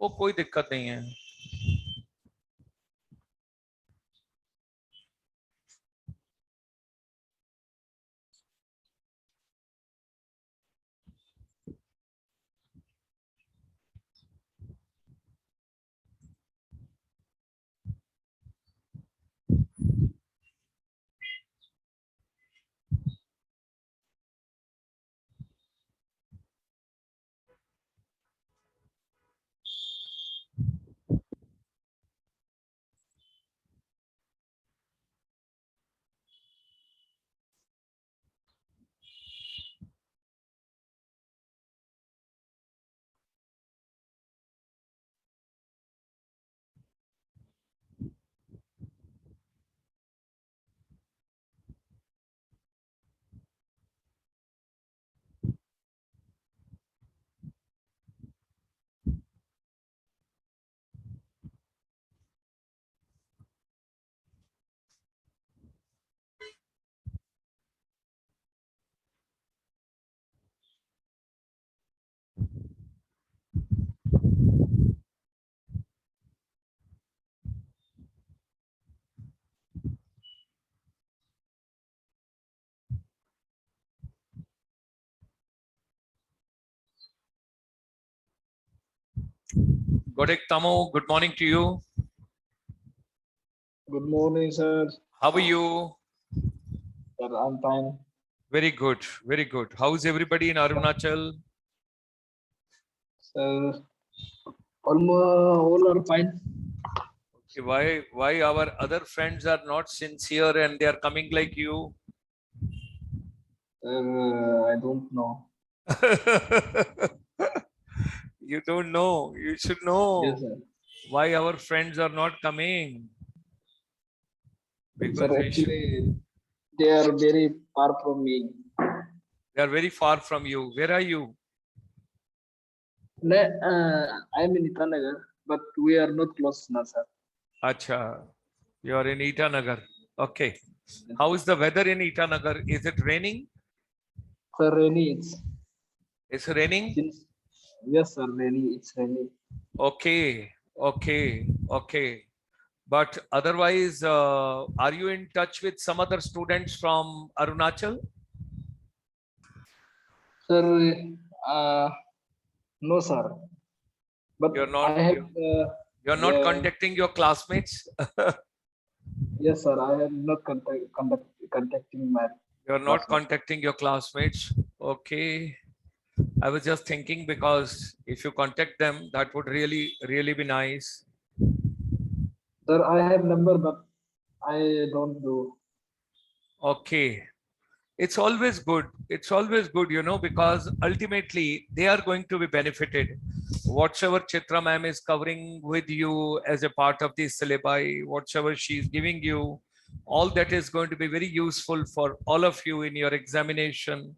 वो कोई दिक्कत नहीं है। Godek Tamo, good morning to you. Good morning, sir. How are you? Sir, I'm fine. Very good, very good. How's everybody in Arunachal? Sir, almost all are fine. Why our other friends are not sincere and they are coming like you? Sir, I don't know. You don't know. You should Yes, know sir. why our friends are not coming. Because Sir, actually, they are very far from me. they are very far from you. Where are you? I am in Itanagar, but we are not close now, sir. Acha, you are in Itanagar. Okay. How is the weather in Itanagar? Is it raining? Sir, rainy. It's raining? Yes, sir, rainy. It's rainy. Okay, okay, okay. But otherwise, are you in touch with some other students from Arunachal? Sir, no, sir. But You're not I have, you're not yeah, contacting your classmates? yes, sir. I am not contacting my You're not classmates. contacting your classmates. Okay. I was just thinking because if you contact them, that would really, really be nice. Sir, I have number, but I don't do. Okay. It's always good. It's always good, because ultimately they are going to be benefited. Whatever Chitra ma'am is covering with you as a part of the syllabi, whatever she is giving you, all that is going to be very useful for all of you in your examination.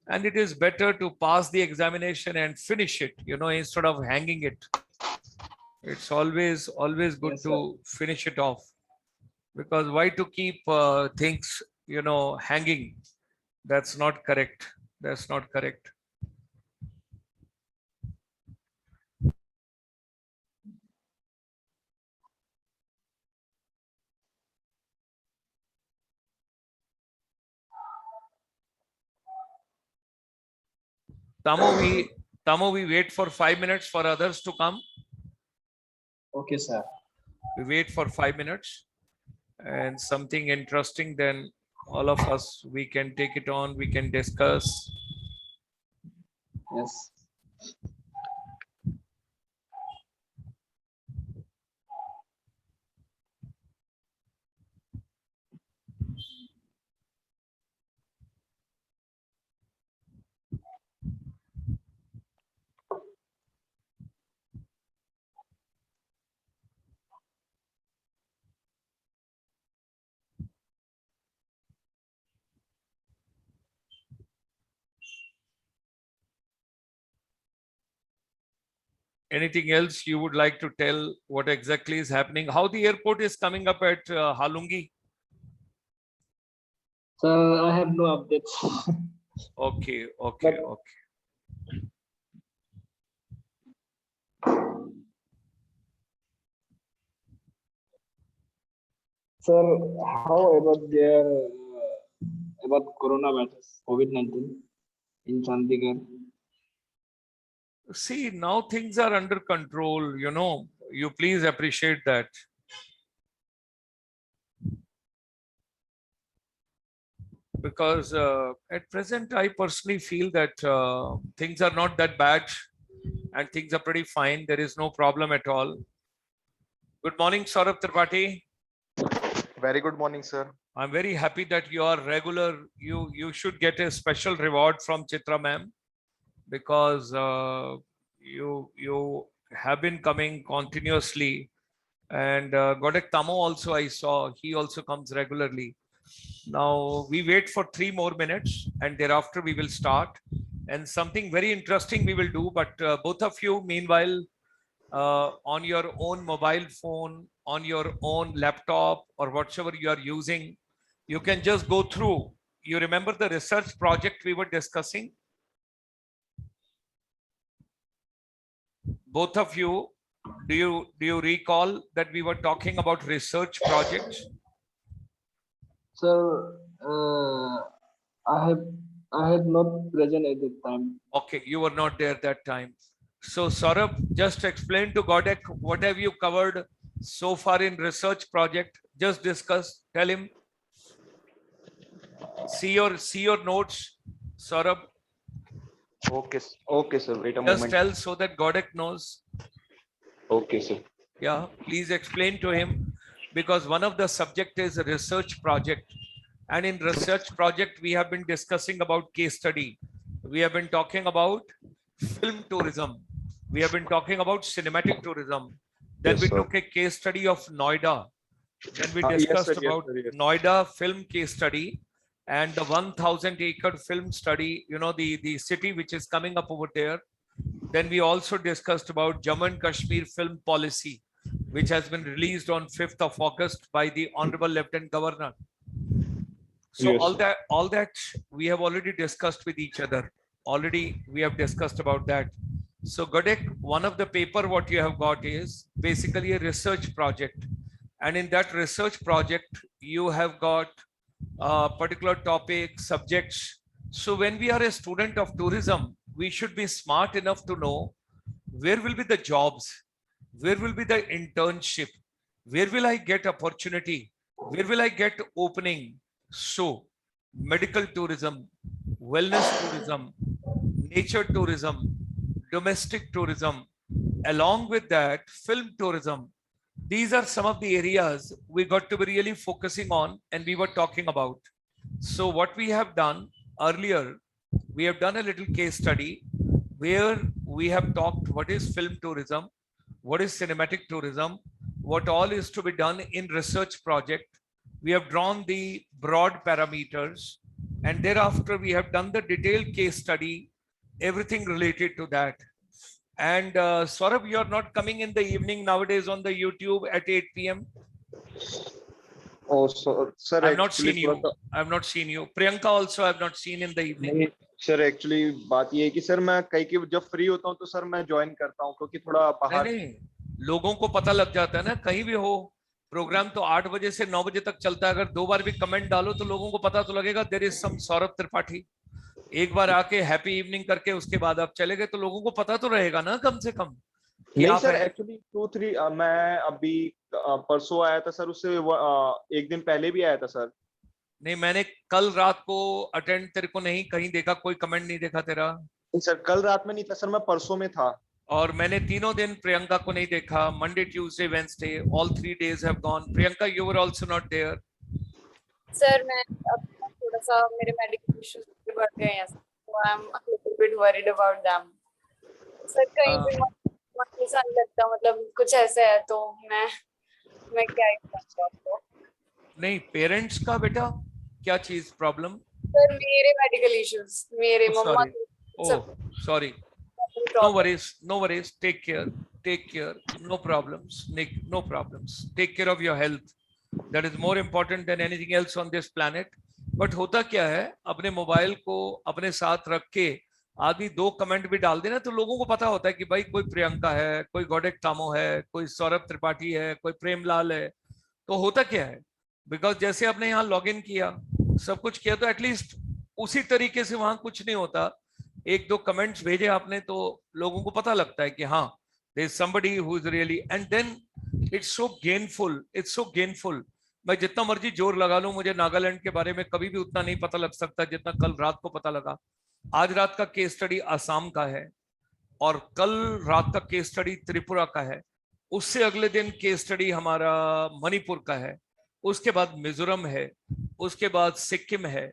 And it is better to pass the examination and finish it, instead of hanging it. It's always good Yes, sir. to finish it off, because why to keep things, hanging? That's not correct. That's not correct. Tamo, we wait for 5 minutes for others to come. Okay, sir. We wait for 5 minutes and something interesting, then all of us, we can take it on, we can discuss. Yes. Anything else you would like to tell what exactly is happening? How the airport is coming up at Halungi? So I have no updates. Okay, But okay, okay. Sir, how about their about coronavirus, COVID-19 in Chandigarh? See, now things are under control, you know, you please appreciate that. Because at present, I personally feel that things are not that bad and things are pretty fine. There is no problem at all. Good morning, Saurabh Tripathi. Very good morning, sir. I'm very happy that you are regular. You should get a special reward from Chitra ma'am because you have been coming continuously, and Godek Tamo also I saw he also comes regularly. Now we wait for 3 more minutes and thereafter we will start, and something very interesting we will do. But both of you, meanwhile, on your own mobile phone, on your own laptop, or whatever you are using, you can just go through. You remember the research project we were discussing? Both of you, do you recall that we were talking about research projects? Sir, I had not present at that time. Okay, you were not there that time. So Saurabh, just explain to Godek what have you covered so far in research project. Just discuss. Tell him. See your notes, Saurabh. Okay, sir. Wait a Just moment. tell so that Godek knows. Okay, sir. Yeah, please explain to him, because one of the subject is a research project, and in research project we have been discussing about case study. We have been talking about film tourism. We have been talking about cinematic tourism. Then Yes, we sir. took a case study of Noida. Then we Yes, discussed sir. Yes, about sir. Yes. Noida film case study and the 1,000-acre film study, you know, the city which is coming up over there. Then we also discussed about Jammu and Kashmir film policy, which has been released on 5th of August by the Honorable Lieutenant Governor. So Yes, all that we have already discussed with each other. Already we have discussed about that. So Godek, one of the paper what you have got is basically a research project. And in that research project, you have got particular topic, subjects. So when we are a student of tourism, we should be smart enough to know where will be the jobs, where will be the internship, where will I get opportunity, where will I get opening. So medical tourism, wellness tourism, nature tourism, domestic tourism, along with that film tourism. These are some of the areas we got to be really focusing on and we were talking about. So what we have done earlier, we have done a little case study where we have talked what is film tourism, what is cinematic tourism, what all is to be done in research project. We have drawn the broad parameters, and thereafter we have done the detailed case study, everything related to that. And Saurabh, you are not coming in the evening nowadays on the YouTube at 8 p.m. Oh, so, sir, I've not actually, seen you. I've not seen you. Priyanka also I've not seen in the evening. नहीं, sir actually बात ये है कि sir मैं कहीं की जब free होता हूँ तो सर मैं ज्वाइन करता हूँ क्योंकि थोड़ा नहीं बाहर नहीं, लोगों को पता लग जाता है ना, कहीं भी हो प्रोग्राम तो 8 बजे से 9 बजे तक चलता है। अगर 2 बार भी कमेंट डालो तो लोगों को पता तो लगेगा there is some Saurabh Tripathi. एक बार आके हैप्पी इवनिंग करके उसके बाद आप चले गए तो लोगों को पता तो रहेगा ना कम से कम कि नहीं आप सर हैं। एक्चुअली 2-3 मैं अभी परसों आया था सर, उससे एक दिन पहले भी आया था सर। नहीं, मैंने कल रात को अटेंड तेरे को नहीं कहीं देखा, कोई कमेंट नहीं देखा तेरा। सर कल रात में नहीं था सर, मैं परसों में था। और मैंने तीनों दिन प्रियंका को नहीं देखा, Monday Tuesday Wednesday all 3 days have gone. Priyanka, you were also not there. Sir मैं अब थोड़ा सा मेरे मेडिकल इश्यूज बढ़ गए हैं, so I'm a little bit worried about them. Sir कहीं भी मन सा नहीं लगता, मतलब कुछ ऐसा है तो मैं क्या ही बताऊं आपको। नहीं, पेरेंट्स का बेटा क्या चीज प्रॉब्लम? सर मेरे मेडिकल इश्यूज, मेरे मम्मा sorry, no worries, take care, no problems, Nick, no problems, take care of your health, that is more important than anything else on this planet. But होता क्या है, अपने मोबाइल को अपने साथ रख के आदमी 2 कमेंट भी डाल देना तो लोगों को पता होता है कि भाई कोई प्रियंका है, कोई गॉडेक तामो है, कोई सौरभ त्रिपाठी है, कोई प्रेमलाल है। तो होता क्या है, बिकॉज जैसे आपने यहाँ लॉग इन किया, सब कुछ किया, तो एटलीस्ट उसी तरीके से वहां कुछ नहीं होता, एक दो कमेंट्स भेजे आपने तो लोगों को पता लगता है कि हाँ there is somebody who is really, and then it's so gainful, it's so gainful. मैं जितना मर्जी जोर लगा लूं, मुझे नागालैंड के बारे में कभी भी उतना नहीं पता लग सकता जितना कल रात को पता लगा। आज रात का केस स्टडी आसाम का है और कल रात का केस स्टडी त्रिपुरा का है, उससे अगले दिन केस स्टडी हमारा मणिपुर का है, उसके बाद मिजोरम है, उसके बाद सिक्किम है,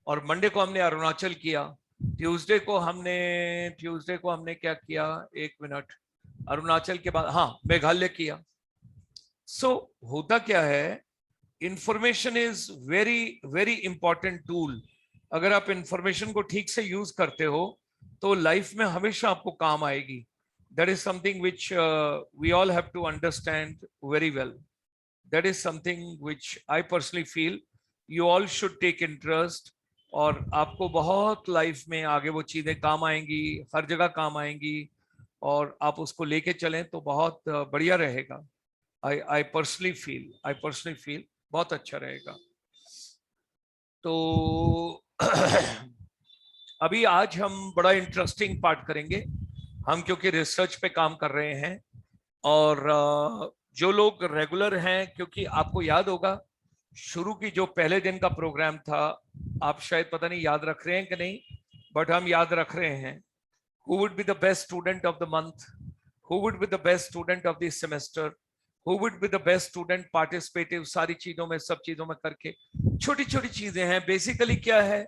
और मंडे को हमने अरुणाचल किया, ट्यूसडे को हमने क्या किया, एक मिनट, अरुणाचल के बाद हाँ मेघालय किया। सो होता क्या है, information is very very important tool. अगर आप इंफॉर्मेशन को ठीक से यूज करते हो तो लाइफ में हमेशा आपको काम आएगी। That is something which we all have to understand very well. That is something which I personally feel you all should take interest, और आपको बहुत लाइफ में आगे वो चीजें काम आएंगी, हर जगह काम आएंगी, और आप उसको लेके चलें तो बहुत बढ़िया रहेगा। आई पर्सनली फील बहुत अच्छा रहेगा। तो अभी आज हम बड़ा इंटरेस्टिंग पार्ट करेंगे, हम क्योंकि रिसर्च पे काम कर रहे हैं, और जो लोग रेगुलर हैं, क्योंकि आपको याद होगा शुरू की जो पहले दिन का प्रोग्राम था, आप शायद पता नहीं याद रख रहे हैं कि नहीं, बट हम याद रख रहे हैं। Who would be the best student of the month? Who would be the best student of this semester? Who would be the best student participative? सारी चीजों में, सब चीजों में करके छोटी छोटी चीजें हैं। बेसिकली क्या है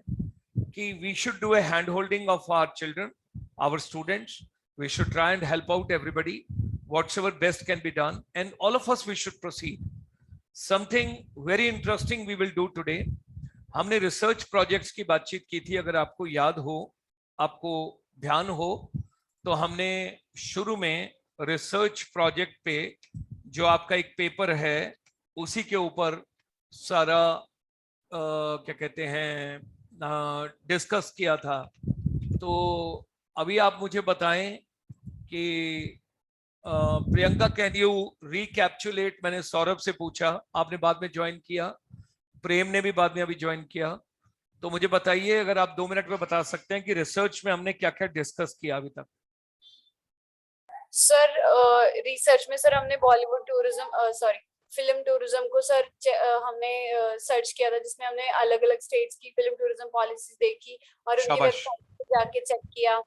कि we should do a hand holding of our children, our students. We should try and help out everybody, whatever best can be done, and all of us we should proceed. Something very interesting we will do today. हमने research projects की बातचीत की थी, अगर आपको याद हो, आपको ध्यान हो, तो हमने शुरू में रिसर्च प्रोजेक्ट पे जो आपका एक पेपर है उसी के ऊपर सारा क्या कहते हैं डिस्कस किया था। तो अभी आप मुझे बताएं कि प्रियंका, कैन यू रिकैप्चुलेट? मैंने सौरभ से पूछा, आपने बाद में ज्वाइन किया, प्रेम ने भी बाद में अभी ज्वाइन किया, तो मुझे बताइए अगर आप 2 मिनट में बता सकते हैं कि रिसर्च में हमने क्या क्या डिस्कस किया अभी तक। सर रिसर्च में सर हमने Bollywood tourism, sorry film tourism को सर हमने सर्च किया था, जिसमें हमने अलग अलग स्टेट्स की फिल्म टूरिज्म पॉलिसीज देखी और उनकी वेबसाइट पे जाके चेक किया।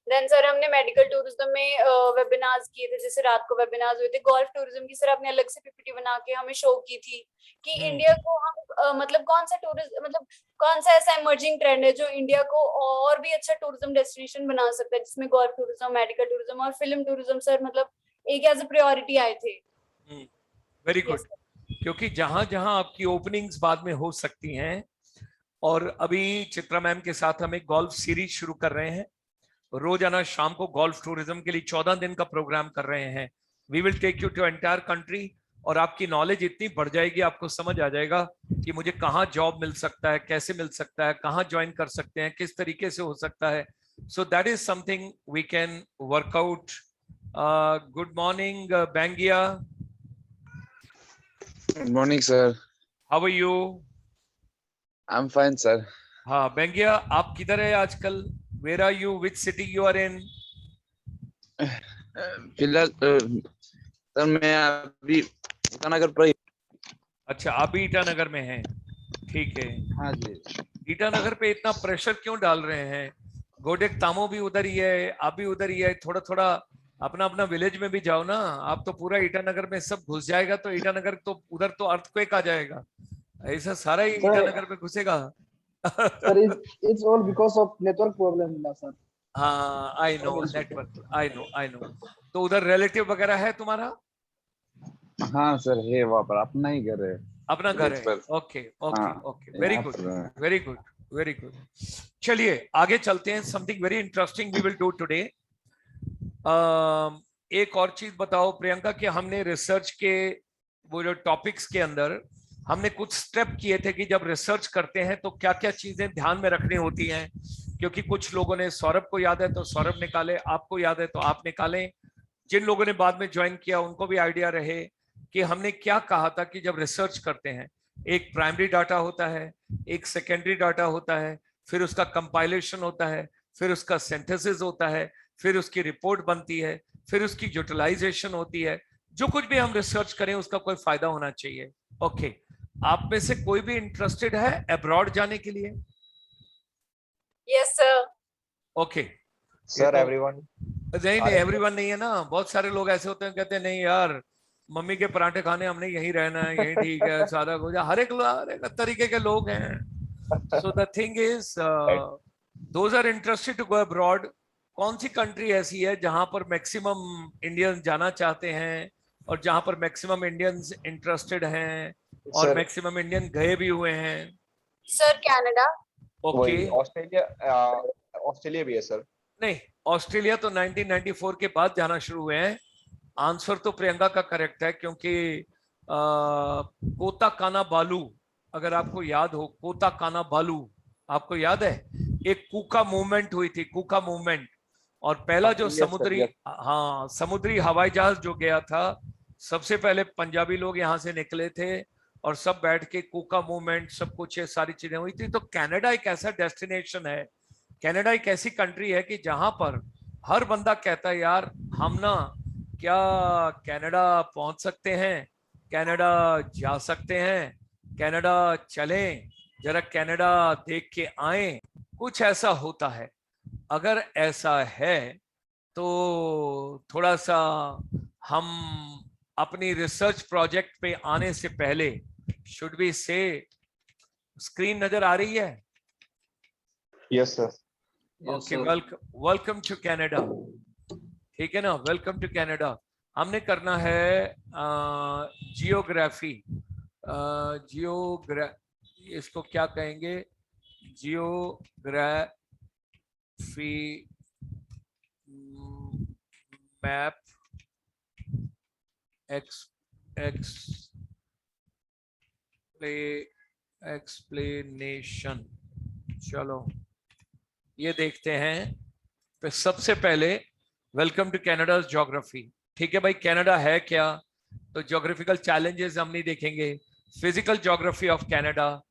देन सर हमने मेडिकल टूरिज्म में वेबिनार्स किए थे, जैसे रात को वेबिनार्स हुए थे। गोल्फ टूरिज्म की सर आपने अलग से पीपीटी बना के हमें शो की थी कि इंडिया को हम मतलब कौन सा टूरिज्म, मतलब कौन सा ऐसा इमर्जिंग ट्रेंड है जो इंडिया को और भी अच्छा टूरिज्म डेस्टिनेशन बना सकता है, जिसमें गोल्फ टूरिज्म, मेडिकल टूरिज्म और फिल्म टूरिज्म सर मतलब एक एज अ प्रायोरिटी आए थे। वेरी गुड, क्योंकि जहां जहां आपकी ओपनिंग्स बाद में हो सकती हैं, और अभी चित्रा मैम के साथ हम एक गोल्फ सीरीज शुरू कर रहे हैं, रोजाना शाम को गोल्फ टूरिज्म के लिए 14 दिन का प्रोग्राम कर रहे हैं। We will take you to entire country, और आपकी नॉलेज इतनी बढ़ जाएगी, आपको समझ आ जाएगा कि मुझे कहाँ जॉब मिल सकता है, कैसे मिल सकता है, कहाँ ज्वाइन कर सकते हैं, किस तरीके से हो सकता है। So that is something we can work out. Good morning Baingiya. Good morning, sir. How are you? I'm fine, sir. हाँ बैंगिया, आप किधर है आजकल? Where are you? Which city you are in? फिलहाल सर मैं अभी ईटानगर पर। अच्छा, आप भी ईटानगर में हैं, ठीक है। हाँ जी। ईटानगर पे इतना प्रेशर क्यों डाल रहे हैं? गोडेक तामो भी उधर ही है, आप भी उधर ही है, थोड़ा थोड़ा अपना अपना विलेज में भी जाओ ना। आप तो पूरा ईटानगर में सब घुस जाएगा तो ईटानगर तो उधर तो अर्थक्वेक आ जाएगा, ऐसा सारा ही ईटानगर में घुसेगा। Sir, it's all because of network problem, sir. हाँ I know, network, I know. तो उधर रिलेटिव वगैरह है तुम्हारा? हाँ सर, है वहाँ पर, अपना ही घर है। अपना घर है, okay okay okay, very good very good very good. चलिए आगे चलते हैं, something very interesting we will do today. एक और चीज बताओ प्रियंका कि हमने रिसर्च के वो जो टॉपिक्स के अंदर हमने कुछ स्टेप किए थे कि जब रिसर्च करते हैं तो क्या क्या चीजें ध्यान में रखनी होती हैं, क्योंकि कुछ लोगों ने, सौरभ को याद है तो सौरभ निकाले, आपको याद है तो आप निकालें, जिन लोगों ने बाद में ज्वाइन किया उनको भी आइडिया रहे कि हमने क्या कहा था कि जब रिसर्च करते हैं एक प्राइमरी डाटा होता है, एक सेकेंडरी डाटा होता है, फिर उसका कंपाइलेशन होता है, फिर उसका सिंथेसिस होता है, फिर उसकी रिपोर्ट बनती है, फिर उसकी यूटिलाइजेशन होती है। जो कुछ भी हम रिसर्च करें उसका कोई फायदा होना चाहिए। ओके, आप में से कोई भी इंटरेस्टेड है अब्रॉड जाने के लिए? Yes, sir. Okay, sir everyone नहीं नहीं एवरीवन नहीं है ना, बहुत सारे लोग ऐसे होते हैं कहते हैं नहीं यार मम्मी के पराठे खाने हमने यहीं रहना है, यहीं ठीक है, सारा कुछ। हर एक तरीके के लोग हैं। So the thing is those are interested to go abroad. कौन सी कंट्री ऐसी है जहां पर मैक्सिमम इंडियंस जाना चाहते हैं और जहां पर मैक्सिमम इंडियंस इंटरेस्टेड हैं और सर मैक्सिमम इंडियन गए भी हुए हैं? Sir, Canada. ओके, वही ऑस्ट्रेलिया भी है सर। नहीं ऑस्ट्रेलिया तो 1994 के बाद जाना शुरू हुए हैं। आंसर तो प्रियंका का करेक्ट है क्योंकि कोता काना बालू, अगर आपको याद हो, कोता काना बालू आपको याद है? एक कूका मूवमेंट हुई थी, कूका मूवमेंट, और पहला जो Yes, sir, समुद्री yes. हाँ समुद्री हवाई जहाज जो गया था, सबसे पहले पंजाबी लोग यहाँ से निकले थे और सब बैठ के कूका मूवमेंट सब कुछ ये सारी चीजें हुई थी। तो कनाडा एक ऐसा डेस्टिनेशन है, कनाडा एक ऐसी कंट्री है कि जहां पर हर बंदा कहता है यार हम ना क्या कनाडा पहुंच सकते हैं, कनाडा जा सकते हैं, कनाडा चलें, जरा कनाडा देख के आए, कुछ ऐसा होता है। अगर ऐसा है तो थोड़ा सा हम अपनी रिसर्च प्रोजेक्ट पे आने से पहले शुड बी से, स्क्रीन नजर आ रही है? Yes sir. Okay, welcome to Canada, ठीक है ना, वेलकम टू कनाडा। हमने करना है जियोग्राफी, इसको क्या कहेंगे, जियोग्राफी मैप एक्सप्लेनेशन। चलो ये देखते हैं। तो सबसे पहले वेलकम टू कनाडा ज्योग्राफी। ठीक है भाई, कनाडा है क्या? तो ज्योग्राफिकल चैलेंजेस हम नहीं देखेंगे, फिजिकल ज्योग्राफी ऑफ कनाडा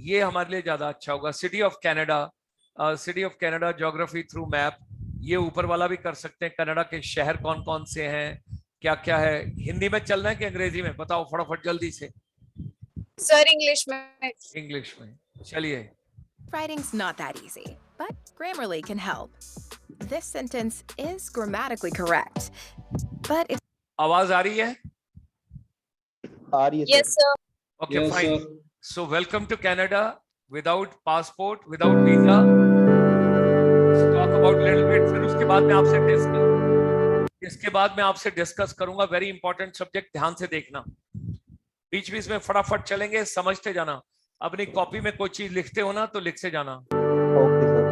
ये हमारे लिए ज्यादा अच्छा होगा। City of Canada, city of Canada geography through map, ये ऊपर वाला भी कर सकते हैं। कनाडा के शहर कौन कौन से हैं, क्या क्या है। हिंदी में चलना है कि अंग्रेजी में? बताओ फटाफट जल्दी से। Sir, English में. इंग्लिश में, चलिए। Writing's not that easy, but Grammarly can help. This sentence is grammatically correct, but it's आवाज आ रही है? आ रही है Yes, sir. Okay Yes, fine. sir. So welcome to Canada without passport, without visa. Let's talk about little bit. फिर उसके बाद मैं आपसे डिस्कस करूंगा। वेरी इंपॉर्टेंट सब्जेक्ट, ध्यान से देखना। बीच बीच में फटाफट चलेंगे, समझते जाना। अपनी कॉपी में कोई चीज लिखते हो ना तो लिखते जाना। Okay sir.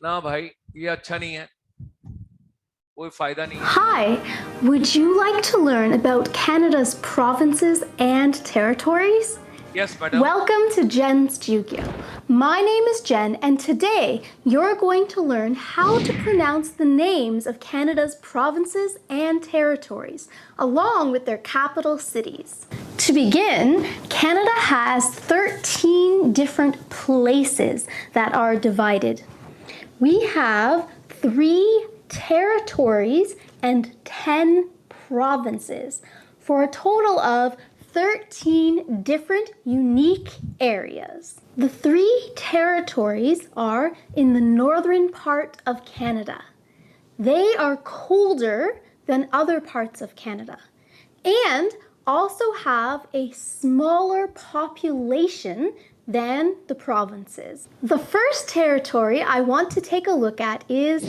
ना भाई ये अच्छा नहीं है, कोई फायदा नहीं है। Hi, would you like to learn about Canada's provinces and territories? Yes madam. Welcome to Jen's Jugyo. My name is Jen, and today you're going to learn how to pronounce the names of Canada's provinces and territories, along with their capital cities. To begin, Canada has 13 different places that are divided. We have 3 territories and 10 provinces for a total of 13 different unique areas. The 3 territories are in the northern part of Canada. They are colder than other parts of Canada and also have a smaller population than the provinces. The first territory I want to take a look at is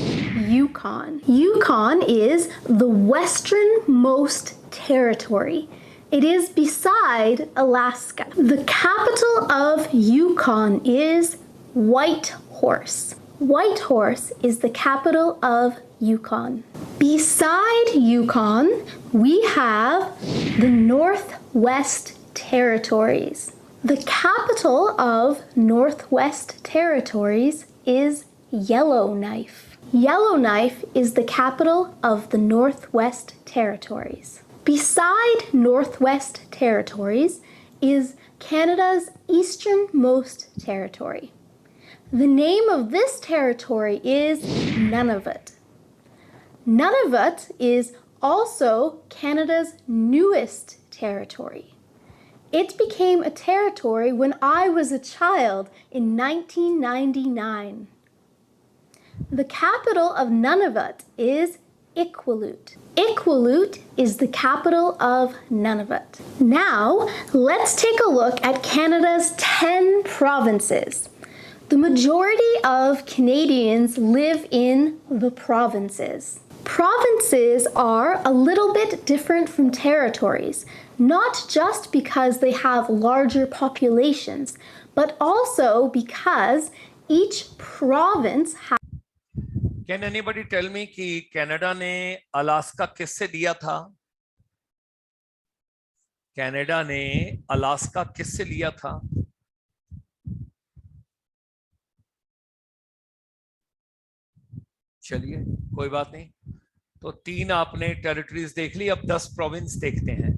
Yukon. Yukon is the westernmost territory. It is beside Alaska. The capital of Yukon is Whitehorse. Whitehorse is the capital of Yukon. Beside Yukon, we have the Northwest Territories. The capital of Northwest Territories is Yellowknife. Yellowknife is the capital of the Northwest Territories. Beside Northwest Territories is Canada's easternmost territory. The name of this territory is Nunavut. Nunavut is also Canada's newest territory. It became a territory when I was a child in 1999. The capital of Nunavut is Iqaluit. Iqaluit is the capital of Nunavut. Now, let's take a look at Canada's 10 provinces. The majority of Canadians live in the provinces. Provinces are a little bit different from territories, not just because they have larger populations, but also because each province has Can anybody tell me कि Canada ने Alaska किससे लिया था? Canada ने Alaska किससे लिया था? चलिए कोई बात नहीं, तो 3 आपने टेरिटरीज देख ली, अब 10 प्रोविंस देखते हैं।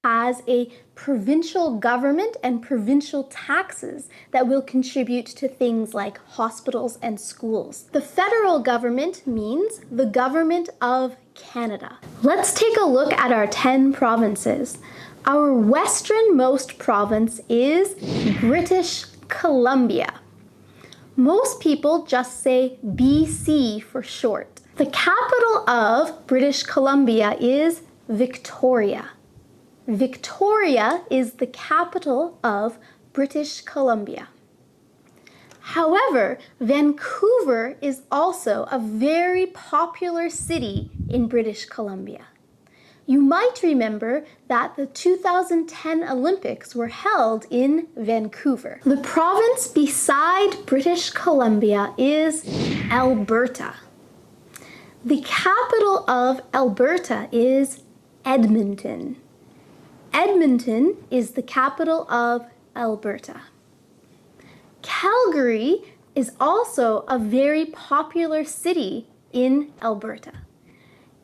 has a provincial government and provincial taxes that will contribute to things like hospitals and schools. The federal government means the government of Canada. Let's take a look at our 10 provinces. Our westernmost province is British Columbia. Most people just say BC for short. The capital of British Columbia is Victoria. Victoria is the capital of British Columbia. However, Vancouver is also a very popular city in British Columbia. You might remember that the 2010 Olympics were held in Vancouver. The province beside British Columbia is Alberta. The capital of Alberta is Edmonton. Edmonton is the capital of Alberta. Calgary is also a very popular city in Alberta.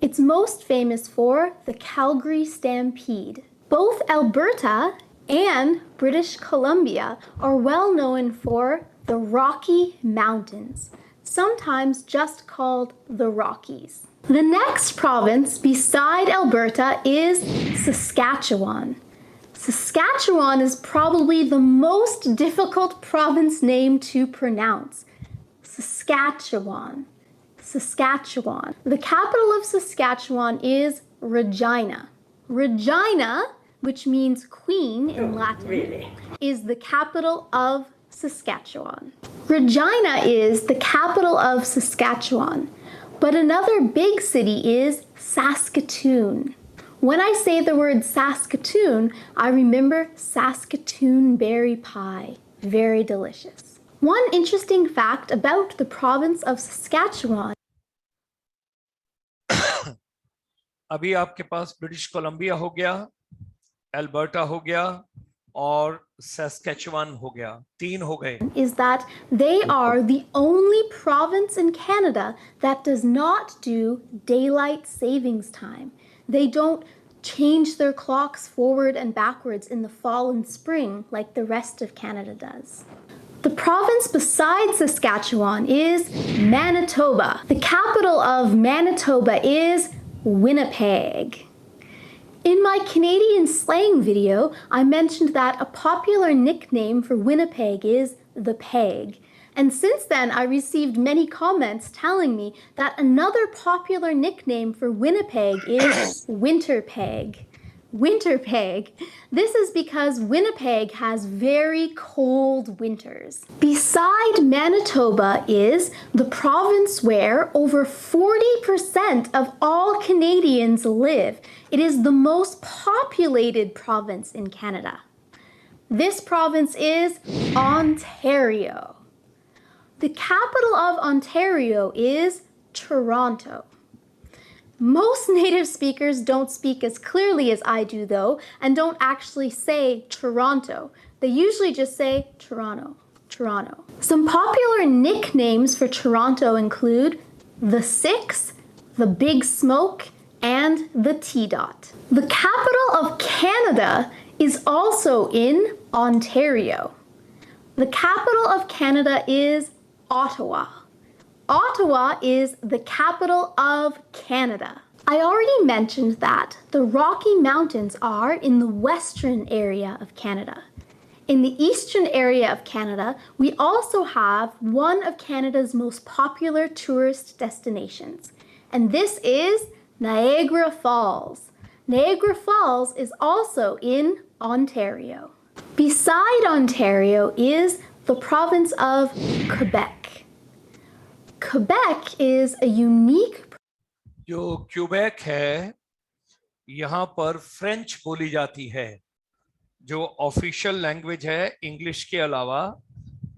It's most famous for the Calgary Stampede. Both Alberta and British Columbia are well known for the Rocky Mountains, sometimes just called the Rockies. The next province beside Alberta is Saskatchewan. Saskatchewan is probably the most difficult province name to pronounce. Saskatchewan. Saskatchewan. The capital of Saskatchewan is Regina. Regina, which means queen in Latin, is the capital of Saskatchewan. Regina is the capital of Saskatchewan. But another big city is Saskatoon. When I say the word Saskatoon, I remember Saskatoon berry pie. Very delicious. One interesting fact about the province of Saskatchewan. अभी आपके पास British Columbia हो गया, Alberta हो गया और सस्केचुआन हो गया, 3 हो गए। Is that they are the only province in Canada that does not do daylight savings time. They don't change their clocks forward and backwards in the fall and spring like the rest of Canada does. The province beside Saskatchewan is Manitoba. The capital of Manitoba is Winnipeg. In my Canadian slang video, I mentioned that a popular nickname for Winnipeg is the Peg. And since then, I received many comments telling me that another popular nickname for Winnipeg is Winterpeg. Winterpeg. This is because Winnipeg has very cold winters. Beside Manitoba is the province where over 40% of all Canadians live. It is the most populated province in Canada. This province is Ontario. The capital of Ontario is Toronto. Most native speakers don't speak as clearly as I do, though, and don't actually say Toronto. They usually just say Toronto, Toronto. Some popular nicknames for Toronto include the Six, the Big Smoke, and the T-Dot. The capital of Canada is also in Ontario. The capital of Canada is Ottawa. Ottawa is the capital of Canada. I already mentioned that the Rocky Mountains are in the western area of Canada. In the eastern area of Canada, we also have one of Canada's most popular tourist destinations, and this is Niagara Falls. Niagara Falls is also in Ontario. Beside Ontario is the province of Quebec. Quebec is a unique. जो Quebec है यहाँ पर French बोली जाती है, जो official language है English के अलावा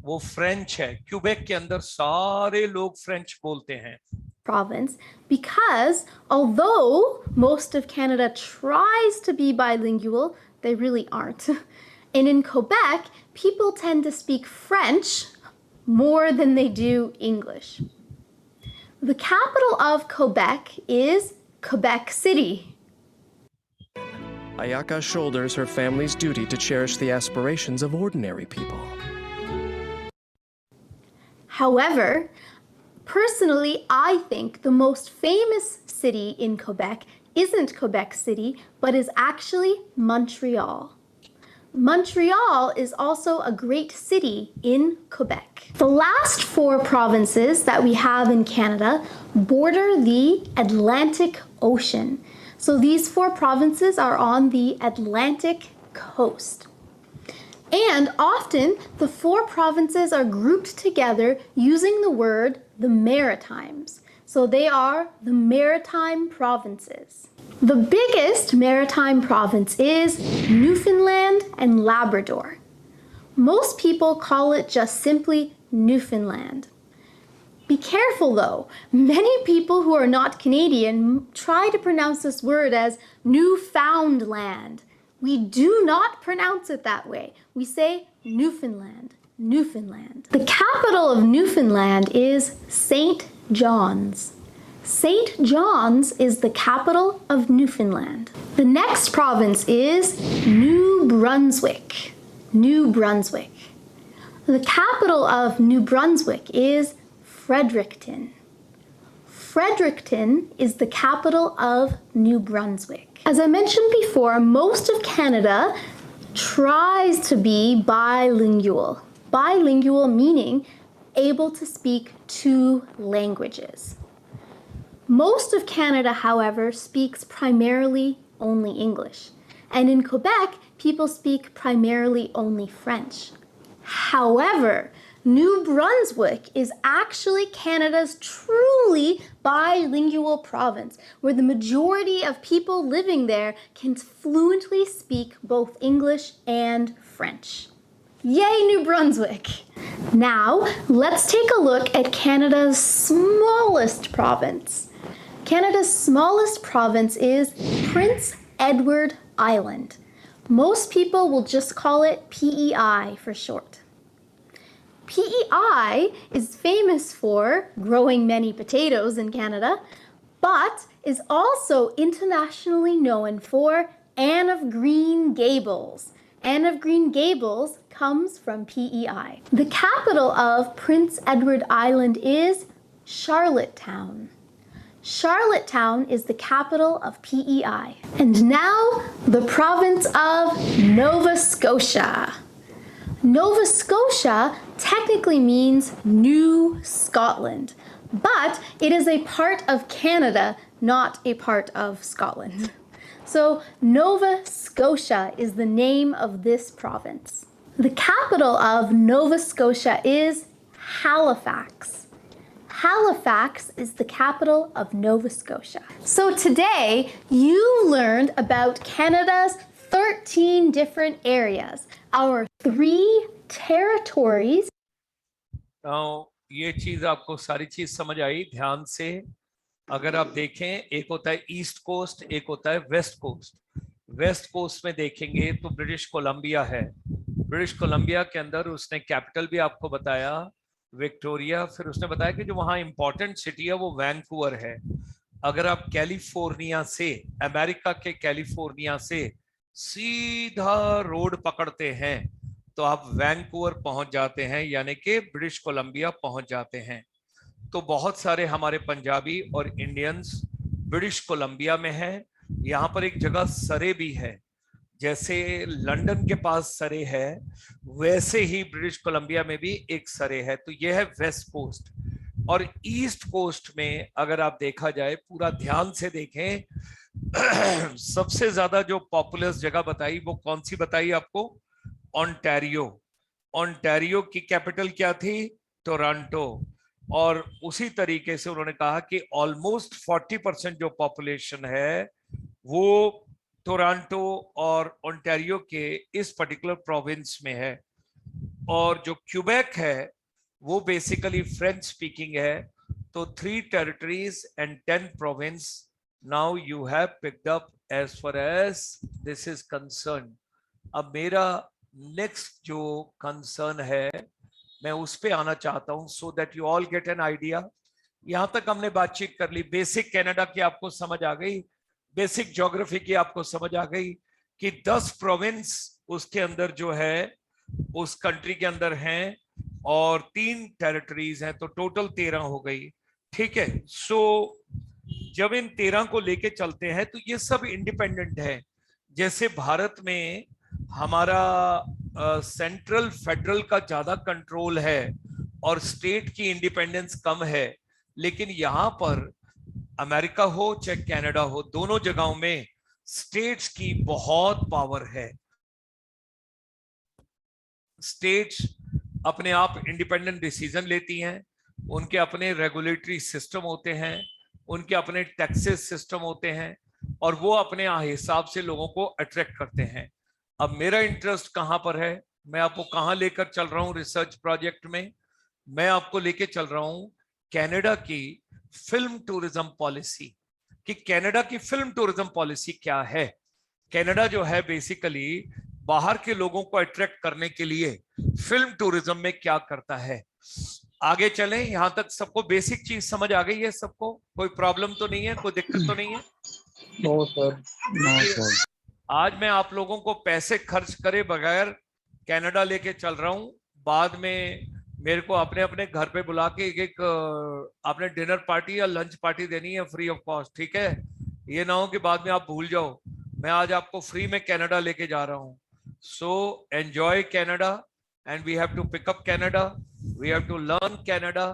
वो फ्रेंच है। क्यूबेक के अंदर सारे लोग फ्रेंच बोलते हैं। Province, because although most of Canada tries to be bilingual, they really aren't. And in Quebec, people tend to speak French more than they do English. The capital of Quebec is Quebec City. Ayaka shoulders her family's duty to cherish the aspirations of ordinary people. However, personally, I think the most famous city in Quebec isn't Quebec City, but is actually Montreal. Montreal is also a great city in Quebec. The last 4 provinces that we have in Canada border the Atlantic Ocean. So these 4 provinces are on the Atlantic coast. And often the 4 provinces are grouped together using the word the Maritimes. So they are the Maritime Provinces. The biggest maritime province is Newfoundland and Labrador. Most people call it just simply Newfoundland. Be careful though, many people who are not Canadian try to pronounce this word as Newfoundland. We do not pronounce it that way. We say Newfoundland, Newfoundland. The capital of Newfoundland is St. John's. St. John's is the capital of Newfoundland. The next province is New Brunswick. New Brunswick. The capital of New Brunswick is Fredericton. Fredericton is the capital of New Brunswick. As I mentioned before, most of Canada tries to be bilingual. Bilingual meaning able to speak 2 languages. Most of Canada, however, speaks primarily only English. And in Quebec, people speak primarily only French. However, New Brunswick is actually Canada's truly bilingual province, where the majority of people living there can fluently speak both English and French. Yay, New Brunswick! Now, let's take a look at Canada's smallest province. Canada's smallest province is Prince Edward Island. Most people will just call it PEI for short. PEI is famous for growing many potatoes in Canada, but is also internationally known for Anne of Green Gables. Anne of Green Gables comes from PEI. The capital of Prince Edward Island is Charlottetown. Charlottetown is the capital of PEI. And now, the province of Nova Scotia. Nova Scotia technically means New Scotland, but it is a part of Canada, not a part of Scotland. So, Nova Scotia is the name of this province. The capital of Nova Scotia is Halifax. Halifax is the capital of Nova Scotia. So today you learned about Canada's 13 different areas, our 3 territories. Now, ये चीज आपको सारी चीज समझ आई ध्यान से। अगर आप देखें, एक होता है ईस्ट कोस्ट, एक होता है वेस्ट कोस्ट। वेस्ट कोस्ट में देखेंगे तो ब्रिटिश कोलंबिया है। ब्रिटिश कोलंबिया के अंदर उसने कैपिटल भी आपको बताया, विक्टोरिया। फिर उसने बताया कि जो वहाँ इंपॉर्टेंट सिटी है वो वैंकूवर है। अगर आप कैलिफोर्निया से, अमेरिका के कैलिफोर्निया से सीधा रोड पकड़ते हैं तो आप वैंकूवर पहुंच जाते हैं, यानी कि ब्रिटिश कोलंबिया पहुंच जाते हैं। तो बहुत सारे हमारे पंजाबी और इंडियंस ब्रिटिश कोलंबिया में हैं। यहाँ पर एक जगह सरे भी है, जैसे लंदन के पास सरे है वैसे ही ब्रिटिश कोलंबिया में भी एक सरे है। तो यह है वेस्ट कोस्ट। और ईस्ट कोस्ट में अगर आप देखा जाए, पूरा ध्यान से देखें, सबसे ज्यादा जो पॉपुलस जगह बताई वो कौन सी बताई आपको? ओंटारियो। ओंटारियो की कैपिटल क्या थी? टोरंटो। और उसी तरीके से उन्होंने कहा कि ऑलमोस्ट 40% जो पॉपुलेशन है वो टोरंटो और ओंटारियो के इस पर्टिकुलर प्रोविंस में है। और जो क्यूबेक है वो बेसिकली फ्रेंच स्पीकिंग है। तो 3 territories and 10 province now you have picked up as far as this is concern. अब मेरा नेक्स्ट जो कंसर्न है मैं उस पे आना चाहता हूं, so that you all get an idea. यहां तक हमने बातचीत कर ली, बेसिक कनाडा की आपको समझ आ गई, बेसिक ज्योग्राफी की आपको समझ आ गई कि 10 प्रोविंस उसके अंदर जो है उस कंट्री के अंदर हैं और 3 टेरिटरीज हैं, तो टोटल 13 हो गई। ठीक है। सो जब इन 13 को लेके चलते हैं तो ये सब इंडिपेंडेंट है। जैसे भारत में हमारा सेंट्रल फेडरल का ज्यादा कंट्रोल है और स्टेट की इंडिपेंडेंस कम है, लेकिन यहाँ पर अमेरिका हो चाहे कनाडा हो, दोनों जगहों में स्टेट्स की बहुत पावर है। स्टेट्स अपने आप इंडिपेंडेंट डिसीजन लेती हैं, उनके अपने रेगुलेटरी सिस्टम होते हैं, उनके अपने टैक्सेस सिस्टम होते हैं और वो अपने हिसाब से लोगों को अट्रैक्ट करते हैं। अब मेरा इंटरेस्ट कहाँ पर है, मैं आपको कहाँ लेकर चल रहा हूँ रिसर्च प्रोजेक्ट में? मैं आपको लेके चल रहा हूँ कनाडा की फिल्म टूरिज्म पॉलिसी, कि कनाडा की फिल्म टूरिज्म पॉलिसी क्या है। कनाडा जो है बेसिकली बाहर के लोगों को अट्रैक्ट करने के लिए फिल्म टूरिज्म में क्या करता है। आगे चलें, यहां तक सबको बेसिक चीज समझ आ गई है? सबको कोई प्रॉब्लम तो नहीं है, कोई दिक्कत तो नहीं है? No sir. No sir. आज मैं आप लोगों को पैसे खर्च करे बगैर कनाडा लेके चल रहा हूं। बाद में मेरे को अपने अपने घर पे बुला के एक आपने डिनर पार्टी या लंच पार्टी देनी है फ्री ऑफ कॉस्ट। ठीक है, ये ना हो कि बाद में आप भूल जाओ। मैं आज आपको फ्री में कनाडा लेके जा रहा हूं। So enjoy Canada and we have to pick up Canada, we have to learn Canada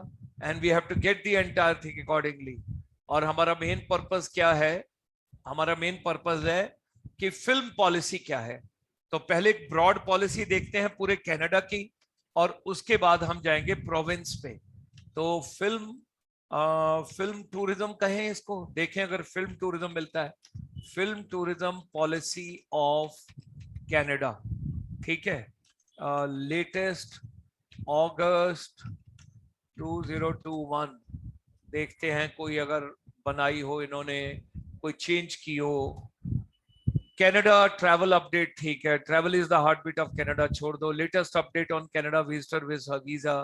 and we have to get the entire thing accordingly। और हमारा मेन पर्पस क्या है? हमारा मेन पर्पस है कि फिल्म पॉलिसी क्या है। तो पहले एक ब्रॉड पॉलिसी देखते हैं पूरे कनाडा की और उसके बाद हम जाएंगे प्रोविंस पे। तो फिल्म टूरिज्म कहें इसको, देखें अगर फिल्म टूरिज्म मिलता है, film tourism policy of Canada. ठीक है, लेटेस्ट अगस्त 2021 देखते हैं कोई अगर बनाई हो इन्होंने, कोई चेंज की हो। कनाडा ट्रैवल अपडेट, ठीक है, travel is the heart beat of Canada छोड़ दो। Latest update on Canada visitor visa,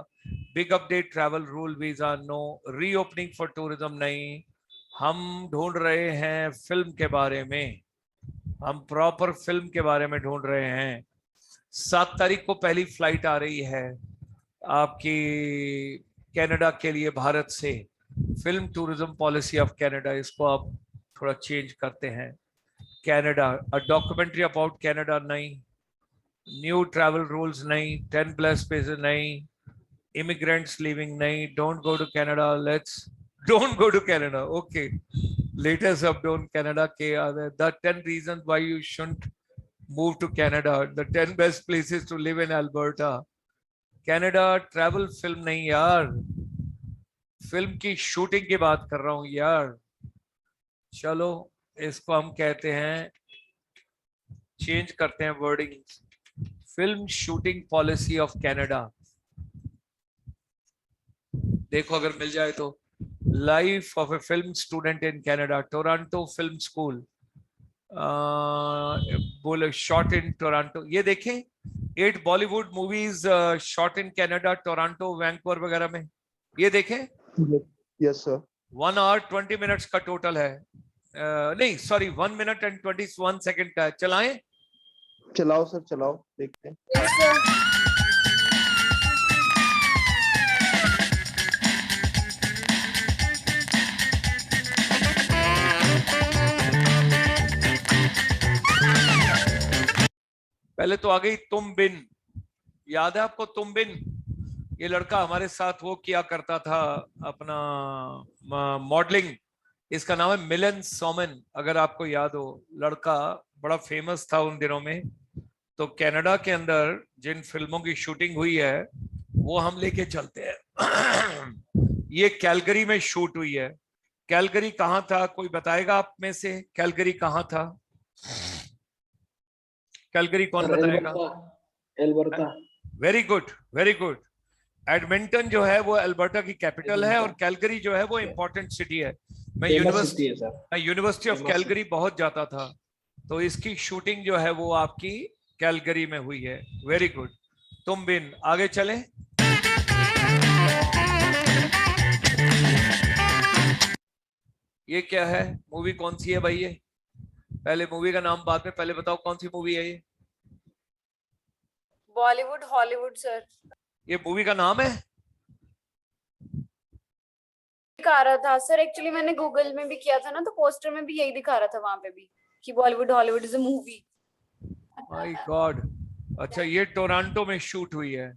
big update travel rule visa no, reopening for tourism नहीं। हम ढूंढ रहे हैं फिल्म के बारे में, हम प्रॉपर फिल्म के बारे में ढूंढ रहे हैं। 7 तारीख को पहली फ्लाइट आ रही है आपकी कनाडा के लिए भारत से। Film tourism policy of Canada, इसको आप थोड़ा चेंज करते हैं। Canada, a documentary about Canada नहीं, न्यू ट्रैवल रूल्स नहीं, 10+ स्पेसेस नहीं, इमिग्रेंट्स लिविंग नहीं, don't go to Canada, let's don't go to Canada. Okay, latest update on Canada के the 10 reasons why you shouldn't move to Canada, the 10 best places to live in Alberta. Canada travel film नहीं यार, film की shooting की बात कर रहा हूं यार। चलो इसको हम कहते हैं, चेंज करते हैं wording, film shooting policy of Canada. देखो अगर मिल जाए तो, life of A film student in Canada, Toronto film school, बोले शॉट इन टोरंटो। ये देखें 8 Bollywood movies shot in Canada, Toronto, Vancouver वगैरह में, ये देखें। Yes sir. 1 hour 20 minutes का टोटल है, नहीं सॉरी 1 minute and 21 second का है। चलाएं? चलाओ सर, चलाओ, देखते हैं। Yes, sir. पहले तो आ गई तुम बिन, याद है आपको तुम बिन? ये लड़का हमारे साथ वो किया करता था अपना मॉडलिंग, इसका नाम है मिलन सोमन, अगर आपको याद हो। लड़का बड़ा फेमस था उन दिनों में। तो कनाडा के अंदर जिन फिल्मों की शूटिंग हुई है वो हम लेके चलते हैं। ये कैलगरी में शूट हुई है। कैलगरी कहाँ था, कोई बताएगा आप में से? कैलगरी कहाँ था? कैलगरी कौन बताएगा? Alberta. Very good, very good. Edmonton जो है वो अल्बर्टा की कैपिटल है, और कैलगरी जो है वो इम्पोर्टेंट सिटी है। मैं यूनिवर्सिटी ऑफ कैलगरी बहुत जाता था, तो इसकी शूटिंग जो है वो आपकी कैलगरी में हुई है। Very good. तुम बिन, आगे चलें। ये क्या है, मूवी कौन सी है भाई? ये पहले मूवी का नाम, बाद में पहले बताओ कौन सी मूवी है ये? Bollywood Hollywood sir. ये मूवी का नाम है? दिखा रहा था सर, एक्चुअली मैंने गूगल में भी किया था ना, तो पोस्टर में भी यही दिखा रहा था वहां पे भी कि Bollywood Hollywood is a movie. My God. अच्छा, ये टोरंटो में शूट हुई है।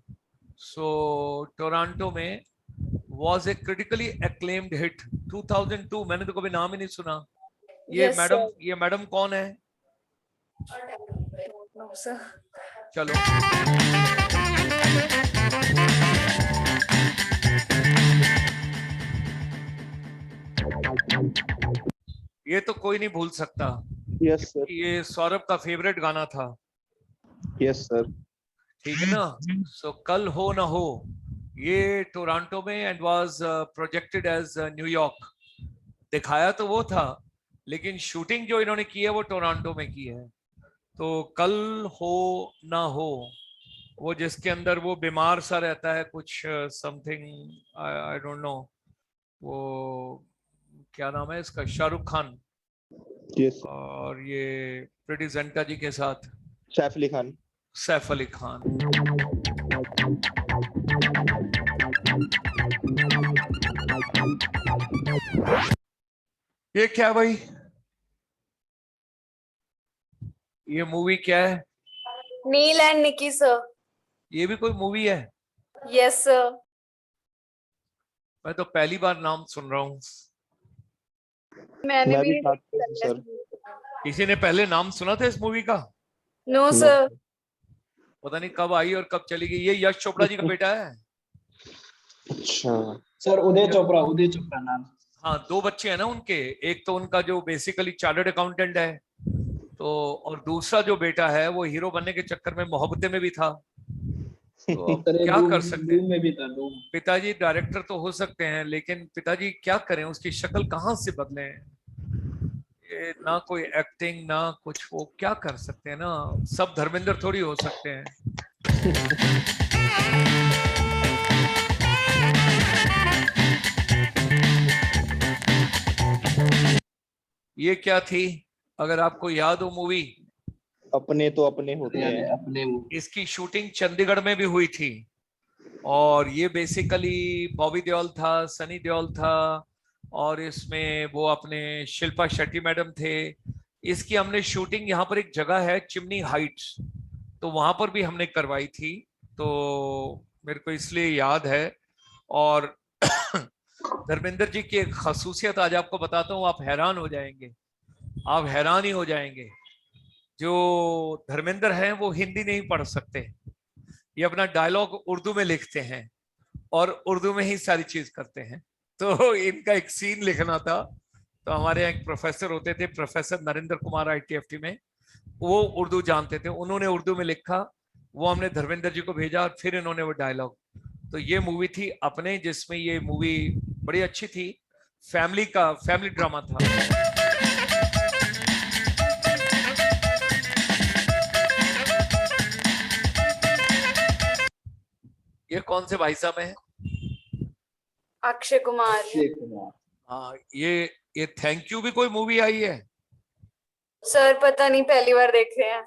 सो टोरंटो में was a critically acclaimed hit 2002। मैंने तो कभी नाम ही नहीं सुना। ये Yes, मैडम, sir. ये मैडम कौन है? No, sir. चलो, ये तो कोई नहीं भूल सकता। Yes sir. ये सौरभ का फेवरेट गाना था। Yes sir. ठीक है ना? सो कल हो ना हो, ये टोरंटो में and was projected as New York. दिखाया तो वो था, लेकिन शूटिंग जो इन्होंने की है वो टोरंटो में की है। तो कल हो ना हो, वो जिसके अंदर वो बीमार सा रहता है कुछ, समथिंग आई डोंट नो, वो क्या नाम है इसका, शाहरुख खान यस। और ये प्रीति जिंटा जी के साथ सैफ अली खान। सैफ अली खान। ये क्या भाई, ये मूवी क्या है? नील एंड निकी सर। ये भी कोई मूवी है? Yes sir. मैं तो पहली बार नाम सुन रहा हूँ। मैंने मैं भी भी साथ में हूँ, सर। किसी ने पहले नाम सुना था इस मूवी का? No sir. पता नहीं कब आई और कब चली गई। ये यश चोपड़ा जी का बेटा है। अच्छा सर, उदय चोपड़ा नाम। हाँ, 2 बच्चे हैं ना उनके। एक तो उनका जो बेसिकली चार्टर्ड अकाउंटेंट है, तो और दूसरा जो बेटा है वो हीरो बनने के चक्कर में मोहब्बतें में भी था। तो अब क्या कर सकते हैं? में भी था। पिताजी डायरेक्टर तो हो सकते हैं, लेकिन पिताजी क्या करें, उसकी शक्ल कहाँ से बदलें? ये ना कोई एक्टिंग ना कुछ, वो क्या कर सकते हैं ना, सब धर्मेंद्र थोड़ी हो सकते हैं। ये क्या थी, अगर आपको याद हो मूवी? अपने तो अपने होते हैं। अपने इसकी शूटिंग चंडीगढ़ में भी हुई थी, और ये बेसिकली बॉबी देओल था, सनी देओल था, और इसमें वो अपने शिल्पा शेट्टी मैडम थे। इसकी हमने शूटिंग, यहाँ पर एक जगह है चिमनी हाइट्स, तो वहां पर भी हमने करवाई थी, तो मेरे को इसलिए याद है। और धर्मेंद्र जी की एक खसूसियत आज आपको बताता हूँ, आप हैरान हो जाएंगे, आप हैरान ही हो जाएंगे। जो धर्मेंद्र हैं वो हिंदी नहीं पढ़ सकते, ये अपना डायलॉग उर्दू में लिखते हैं और उर्दू में ही सारी चीज करते हैं। तो इनका एक सीन लिखना था, तो हमारे यहाँ एक प्रोफेसर होते थे, प्रोफेसर नरेंद्र कुमार ITFT में, वो उर्दू जानते थे, उन्होंने उर्दू में लिखा, वो हमने धर्मेंद्र जी को भेजा और फिर इन्होंने वो डायलॉग। तो ये मूवी थी अपने, जिसमें ये मूवी बड़ी अच्छी थी, फैमिली ड्रामा था। ये कौन से भाई साहब हैं? अक्षय कुमार। अक्षय कुमार। हाँ, ये थैंक यू भी कोई मूवी आई है? सर पता नहीं, पहली बार देख रहे हैं।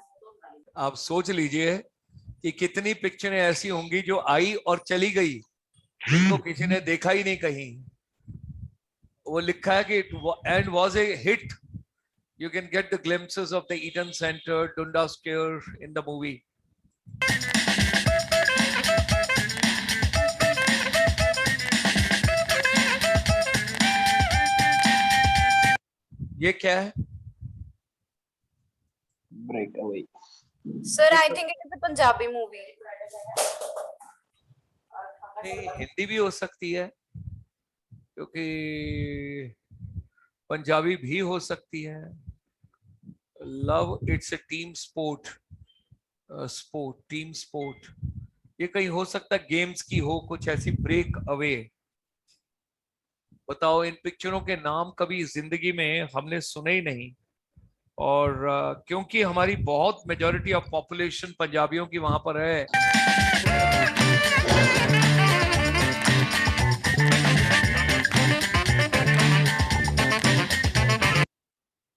आप सोच लीजिए कि कितनी पिक्चरें ऐसी होंगी जो आई और चली गई, जिनको किसी ने देखा ही नहीं कहीं। वो लिखा है कि and was a hit, you can get the glimpses of the Eaton Centre, Dundas Square in the movie. ये क्या है? Break away. Sir I think it is a Punjabi movie. Hindi भी हो सकती है, क्योंकि पंजाबी भी हो सकती है। Love it's a team sport, team sport, ये कहीं हो सकता है गेम्स की हो, कुछ ऐसी, ब्रेक अवे। बताओ, इन पिक्चरों के नाम कभी जिंदगी में हमने सुने ही नहीं, और क्योंकि हमारी बहुत मेजॉरिटी ऑफ पॉपुलेशन पंजाबियों की वहां पर है।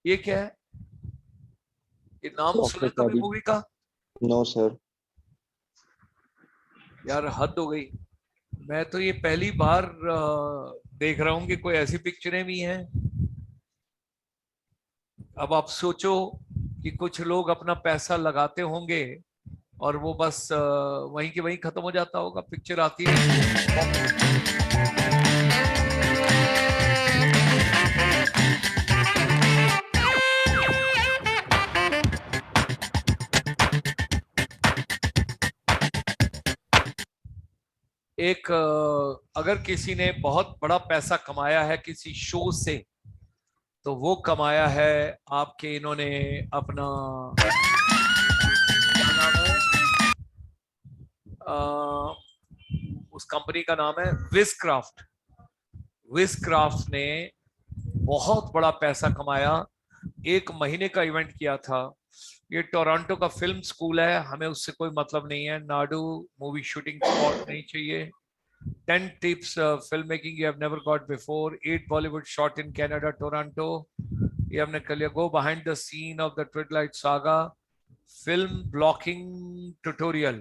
ये क्या है? ये नाम सुना कभी मूवी का? No sir. यार हद हो गई, मैं तो ये पहली बार देख रहा हूं कि कोई ऐसी पिक्चरें भी हैं। अब आप सोचो कि कुछ लोग अपना पैसा लगाते होंगे और वो बस वहीं के वहीं खत्म हो जाता होगा, पिक्चर आती है। एक अगर किसी ने बहुत बड़ा पैसा कमाया है किसी शो से, तो वो कमाया है आपके, इन्होंने अपना क्या नाम है, उस कंपनी का नाम है विस्क्राफ्ट। विस्क्राफ्ट ने बहुत बड़ा पैसा कमाया, 1 महीने का इवेंट किया था। ये टोरंटो का फिल्म स्कूल है, हमें उससे कोई मतलब नहीं है। नाडू मूवी शूटिंग स्पॉट नहीं चाहिए। 10 tips film making you have never got before. 8 Bollywood shot in Canada, Toronto. ये हमने कर लिया। Go behind the scene of the Twilight Saga. Film blocking tutorial.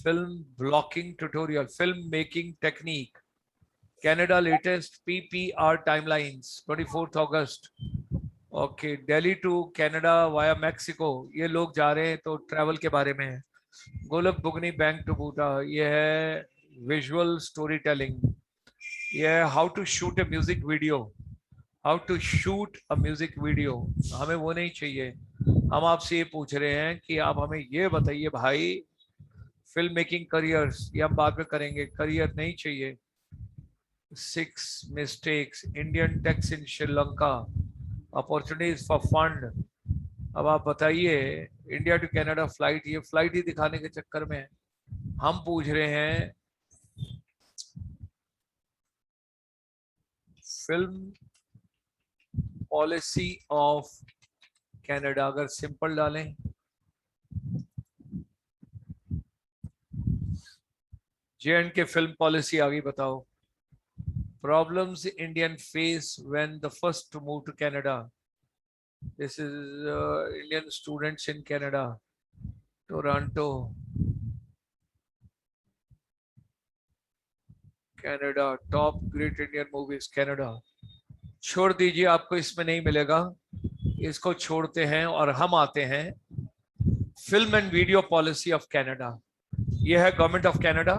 Film blocking tutorial. Film making technique. Canada latest PPR timelines. 24th August. Okay, Delhi to Canada via Mexico. ये लोग जा रहे हैं तो ट्रैवल के बारे में है। गोलक बुगनी बैंक टू बूटा, ये है विजुअल स्टोरी टेलिंग। ये है how to shoot a music video, how to shoot a music video. हमें वो नहीं चाहिए, हम आपसे ये पूछ रहे हैं कि आप हमें ये बताइए भाई, फिल्म मेकिंग करियर्स, ये हम बाद में करेंगे, करियर नहीं चाहिए। 6 mistakes, Indian tax in Sri Lanka, opportunities for fund. अब आप बताइए, इंडिया टू कनाडा फ्लाइट, ये फ्लाइट ही दिखाने के चक्कर में हम पूछ रहे हैं फिल्म पॉलिसी ऑफ कनाडा। अगर सिंपल डालें, J&K फिल्म पॉलिसी आ गई, बताओ। Problems Indian face when the first to move to Canada. This is Indian students in Canada, Toronto, Canada, top great Indian movies, Canada. छोड़ दीजिए, आपको इसमें नहीं मिलेगा, इसको छोड़ते हैं और हम आते हैं film and video policy of Canada. ये है government of Canada.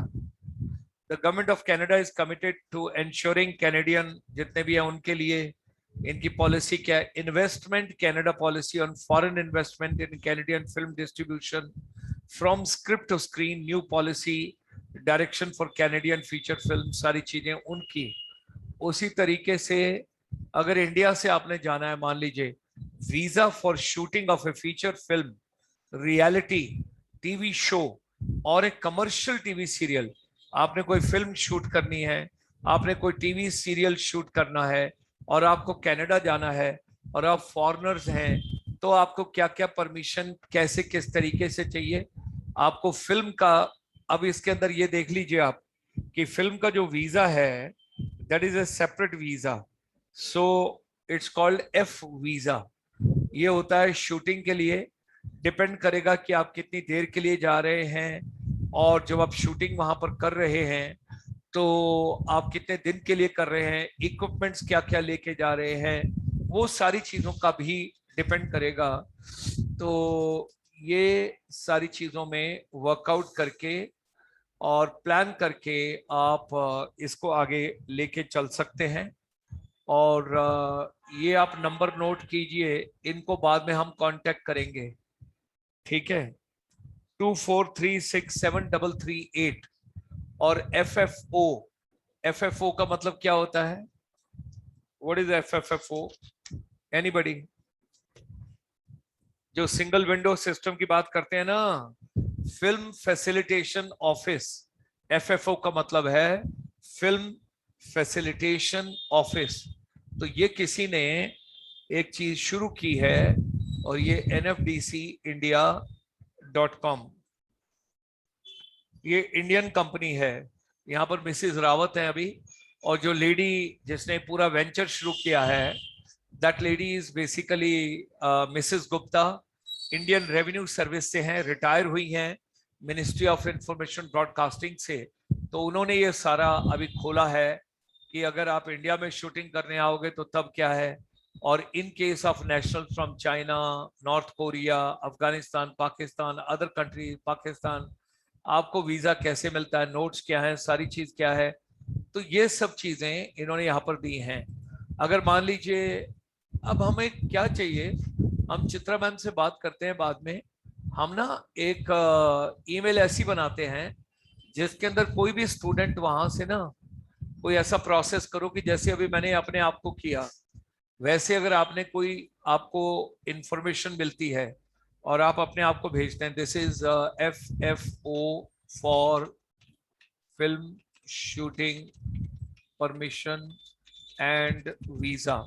The government of Canada is committed to ensuring Canadian जितने भी हैं उनके लिए इनकी पॉलिसी क्या है, investment Canada policy on foreign investment in Canadian film distribution from script to screen, new policy direction for Canadian feature film, सारी चीजें उनकी। उसी तरीके से अगर इंडिया से आपने जाना है, मान लीजिए visa for shooting of A feature film, reality TV show और एक कमर्शियल टीवी सीरियल, आपने कोई फिल्म शूट करनी है, आपने कोई टीवी सीरियल शूट करना है और आपको कनाडा जाना है और आप फॉरेनर्स हैं, तो आपको क्या क्या परमिशन कैसे किस तरीके से चाहिए आपको फिल्म का। अब इसके अंदर ये देख लीजिए आप कि फिल्म का जो वीजा है that is a separate visa, so it's called F visa. ये होता है शूटिंग के लिए, डिपेंड करेगा कि आप कितनी देर के लिए जा रहे हैं और जब आप शूटिंग वहां पर कर रहे हैं तो आप कितने दिन के लिए कर रहे हैं, इक्विपमेंट्स क्या क्या लेके जा रहे हैं, वो सारी चीजों का भी डिपेंड करेगा। तो ये सारी चीजों में वर्कआउट करके और प्लान करके आप इसको आगे लेके चल सकते हैं। और ये आप नंबर नोट कीजिए, इनको बाद में हम कांटेक्ट करेंगे, ठीक है। 24367338 और FFO, FFO का मतलब क्या होता है? What is FFO? एनीबडी? जो सिंगल विंडो सिस्टम की बात करते हैं ना, फिल्म फैसिलिटेशन ऑफिस, FFO का मतलब है फिल्म फैसिलिटेशन ऑफिस। तो ये किसी ने एक चीज शुरू की है और ये nfdcindia.com, ये इंडियन कंपनी है। यहाँ पर मिसेस रावत है अभी, और जो लेडी जिसने पूरा वेंचर शुरू किया है that lady is basically Mrs Gupta, Indian revenue service से हैं, रिटायर हुई हैं मिनिस्ट्री ऑफ इंफॉर्मेशन ब्रॉडकास्टिंग से। तो उन्होंने ये सारा अभी खोला है कि अगर आप इंडिया में शूटिंग करने आओगे तो तब क्या है, और in case of national from China, north Korea, Afghanistan, Pakistan, other country, Pakistan, आपको वीजा कैसे मिलता है, नोट्स क्या है, सारी चीज क्या है। तो ये सब चीजें इन्होंने यहाँ पर दी हैं। अगर मान लीजिए अब हमें क्या चाहिए, हम चित्रा मैम से बात करते हैं बाद में, हम ना एक ईमेल ऐसी बनाते हैं जिसके अंदर कोई भी स्टूडेंट वहां से ना कोई ऐसा प्रोसेस करो कि जैसे अभी मैंने अपने आप को किया, वैसे अगर आपने कोई आपको इंफॉर्मेशन मिलती है और आप अपने आप को भेजते हैं, this is FFO for film shooting permission and visa.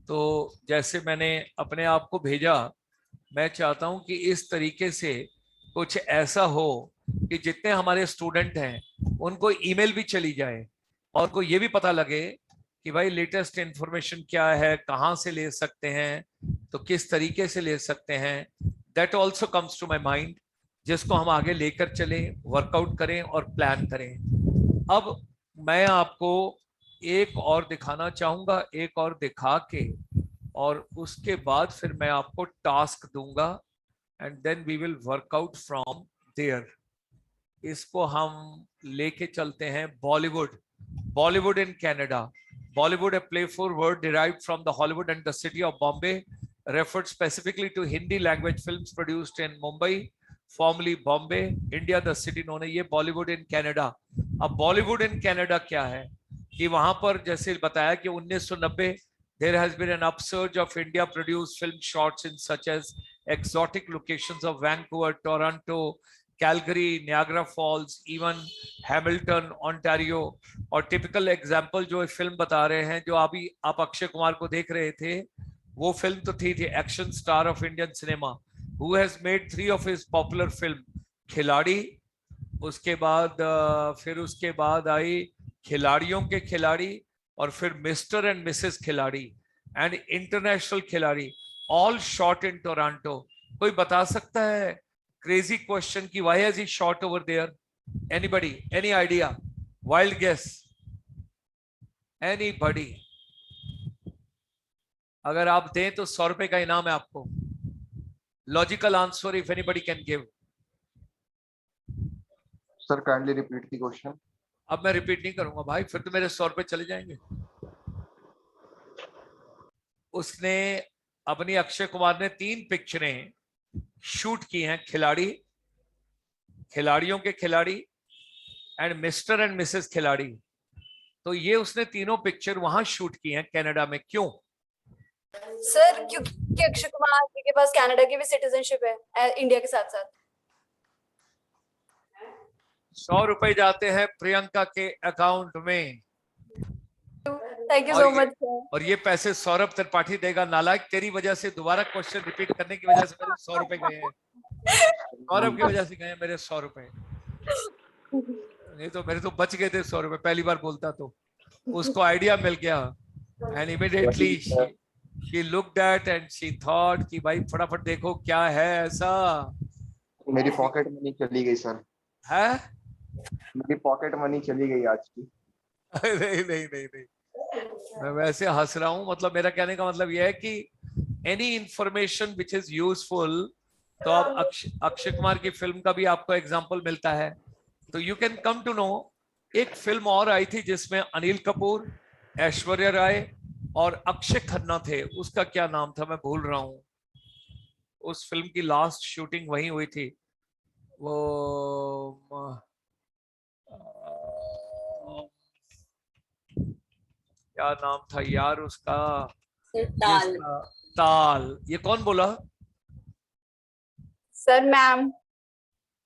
तो जैसे मैंने अपने आप को भेजा, मैं चाहता हूं कि इस तरीके से कुछ ऐसा हो कि जितने हमारे स्टूडेंट हैं उनको ईमेल भी चली जाए और को ये भी पता लगे कि भाई लेटेस्ट इंफॉर्मेशन क्या है, कहाँ से ले सकते हैं, तो किस तरीके से ले सकते हैं। That also comes to my mind, जिसको हम आगे लेकर चलें, वर्कआउट करें और प्लान करें। अब मैं आपको एक और दिखाना चाहूंगा, एक और दिखा के और उसके बाद फिर मैं आपको टास्क दूंगा and then we will work out from there. इसको हम लेके चलते हैं Bollywood. Bollywood in Canada. Bollywood, a playful word derived from the Hollywood and the city of Bombay, referred specifically to Hindi language films produced in Mumbai, formerly Bombay, India, the city known as ये Bollywood in Canada. अब Bollywood in Canada क्या है कि वहां पर जैसे बताया कि 1990 there has been an upsurge of India produced film shots in such as exotic locations of Vancouver, Toronto, Calgary, Niagara Falls, even Hamilton, Ontario. और टिपिकल एग्जांपल जो फिल्म बता रहे हैं, जो अभी आप अक्षय कुमार को देख रहे थे, वो फिल्म तो थी action star of Indian cinema, who has made 3 of his popular film, खिलाड़ी, उसके बाद फिर उसके बाद आई खिलाड़ियों के खिलाड़ी, और फिर मिस्टर एंड मिसेस खिलाड़ी एंड इंटरनेशनल खिलाड़ी, ऑल शॉट इन टोरंटो। कोई बता सकता है crazy question ki why has he shot over there? Anybody? Any idea? Wild guess? Anybody? अगर आप दें तो 100 रुपए का इनाम है आपको। Logical answer if anybody can give. Sir, kindly repeat the question. अब मैं रिपीट नहीं करूंगा भाई, फिर तो मेरे 100 रुपए चले जाएंगे। उसने अपनी, अक्षय कुमार ने 3 पिक्चरें शूट की हैं, खिलाड़ी, खिलाड़ियों के खिलाड़ी एंड मिस्टर एंड मिसेस खिलाड़ी। तो ये उसने तीनों पिक्चर वहां शूट की हैं कनाडा में, क्यों? सर क्योंकि अक्षय कुमार जी के पास कनाडा की भी सिटीजनशिप है इंडिया के साथ साथ। 100 रुपए जाते हैं प्रियंका के अकाउंट में। थैंक यू और सो ये- मच सर। और ये पैसे सौरभ त्रिपाठी देगा। नालायक, तेरी वजह से दोबारा क्वेश्चन रिपीट करने की वजह से मेरे 100 रुपए गए हैं। सौरभ की वजह से गए हैं मेरे 100 रुपए। नहीं तो मेरे तो बच गए थे 100 रुपए, पहली बार बोलता तो। उसको आइडिया मिल गया and immediately she looked at and she thought कि भाई फटाफट देखो क्या है ऐसा मेरी पॉकेट मनी चली गई सर, है। मेरी पॉकेट मनी चली गई आज की। नहीं नहीं नहीं नहीं, मैं वैसे हंस रहा हूं। मतलब मेरा कहने का मतलब यह है कि any information which is useful, तो अब अक्षय कुमार की फिल्म का भी आपको एग्जांपल मिलता है, तो you can come to know. एक फिल्म और आई थी जिसमें अनिल कपूर, ऐश्वर्या राय और अक्षय खन्ना थे, उसका क्या नाम था मैं भूल रहा हूं। उस फिल्म की लास्ट शूटिंग वहीं हुई थी। वो क्या नाम था यार उसका? ताल। ताल। ये कौन बोला? Sir ma'am.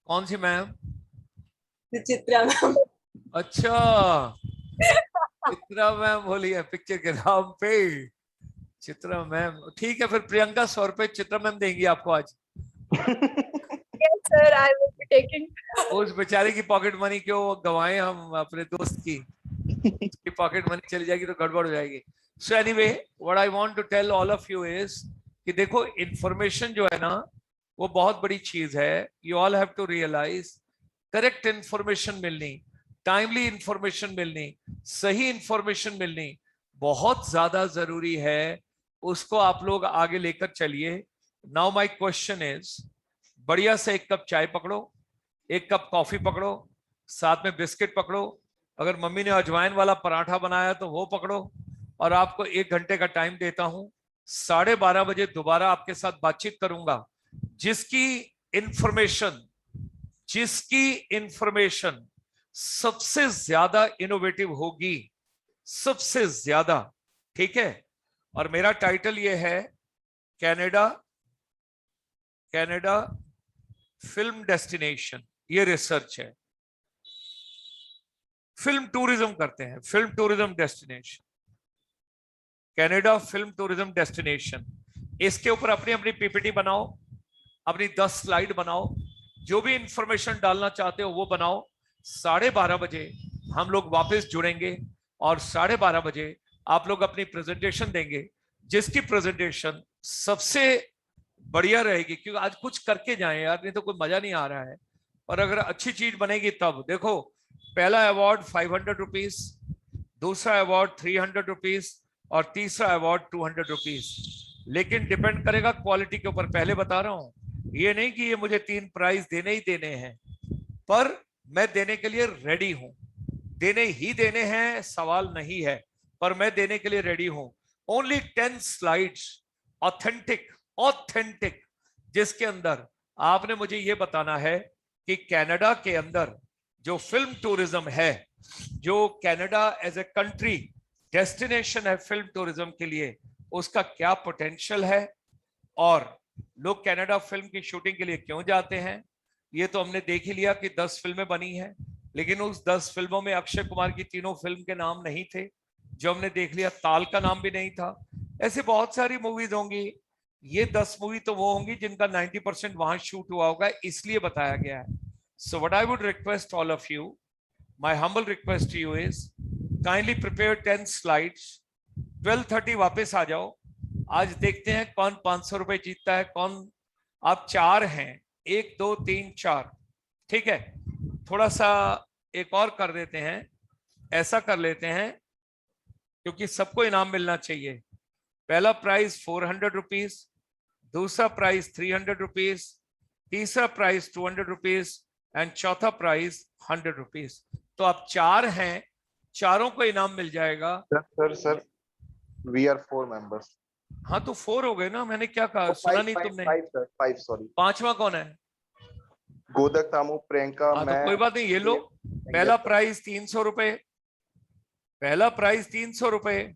कौन सी मैम? चित्रा मैम। अच्छा, चित्रा मैम बोली है पिक्चर के नाम पे। चित्रा मैम, ठीक है फिर प्रियंका 100 रुपए चित्रा मैम देंगी आपको आज। Yes sir, I will be taking. उस बेचारे की पॉकेट मनी क्यों गवाएं हम अपने दोस्त की? उसकी पॉकेट मनी चली जाएगी तो गड़बड़ हो जाएगी। So anyway, what I want to tell all of you is कि देखो इंफॉर्मेशन जो है ना वो बहुत बड़ी चीज है। You all have to realise correct information मिलनी, टाइमली इंफॉर्मेशन मिलनी, सही इंफॉर्मेशन मिलनी बहुत ज्यादा जरूरी है। उसको आप लोग आगे लेकर चलिए। नाउ माय क्वेश्चन इज, बढ़िया से 1 कप चाय पकड़ो, 1 कप कॉफी पकड़ो, साथ में बिस्किट पकड़ो, अगर मम्मी ने अजवाइन वाला पराठा बनाया तो वो पकड़ो, और आपको 1 घंटे का टाइम देता हूं। 12:30 बजे दोबारा आपके साथ बातचीत करूंगा। जिसकी इंफॉर्मेशन सबसे ज्यादा इनोवेटिव होगी, सबसे ज्यादा, ठीक है। और मेरा टाइटल ये है, कनाडा फिल्म डेस्टिनेशन। ये रिसर्च है, फिल्म टूरिज्म करते हैं, film tourism destination, Canada film tourism destination. इसके ऊपर अपनी अपनी पीपीटी बनाओ, अपनी 10 स्लाइड बनाओ, जो भी इंफॉर्मेशन डालना चाहते हो वो बनाओ। 12:30 बजे हम लोग वापस जुड़ेंगे और 12:30 बजे आप लोग अपनी प्रेजेंटेशन देंगे, जिसकी प्रेजेंटेशन सबसे बढ़िया रहेगी। क्योंकि आज कुछ करके जाएं यार, नहीं तो कोई मजा नहीं आ रहा है। और अगर अच्छी चीज बनेगी तब देखो, पहला अवार्ड 500 रुपीज, दूसरा अवार्ड 300 रुपीज और तीसरा अवार्ड 200 रुपीज। लेकिन डिपेंड करेगा क्वालिटी के ऊपर। पहले बता रहा हूं, ये नहीं कि ये मुझे 3 प्राइज देने ही देने हैं, पर मैं देने के लिए रेडी हूं। देने ही देने हैं सवाल नहीं है, पर मैं देने के लिए रेडी हूं। ओनली 10 स्लाइड्स ऑथेंटिक, जिसके अंदर आपने मुझे ये बताना है कि कनाडा के अंदर जो फिल्म टूरिज्म है, जो Canada as a country destination है फिल्म टूरिज्म के लिए, उसका क्या पोटेंशियल है और लोग कनाडा फिल्म की शूटिंग के लिए क्यों जाते हैं। ये तो हमने देख ही लिया कि 10 फिल्में बनी हैं, लेकिन उस 10 फिल्मों में अक्षय कुमार की तीनों फिल्म के नाम नहीं थे, जो हमने देख लिया। ताल का नाम भी नहीं था। ऐसे बहुत सारी मूवीज होंगी, ये 10 मूवी तो वो होंगी जिनका 90% वहां शूट हुआ होगा, इसलिए बताया गया है। So what I would request all of you, my humble request to you is kindly prepare 10 slides. 12:30 वापस आ जाओ। आज देखते हैं कौन 500 रुपए जीतता है, कौन। आप 4 हैं, 1 2 3 4, ठीक है। थोड़ा सा एक और कर देते हैं, ऐसा कर लेते हैं क्योंकि सबको इनाम मिलना चाहिए। पहला प्राइज 400 रुपीज, दूसरा प्राइज 300 रुपीज, तीसरा प्राइज 200 रुपीज एंड चौथा प्राइज 100 रुपीज। तो आप 4 हैं, चारों को इनाम मिल जाएगा। Sir we are 4 members. हाँ तो 4 हो गए ना, मैंने क्या कहा, सुना नहीं तुमने? 5 सॉरी। 5वां कौन है? गोदक, तामू, प्रियंका, हाँ तो मैं। कोई बात नहीं, ये लो। पहला प्राइज 300 रुपए, पहला प्राइज 300 रुपए,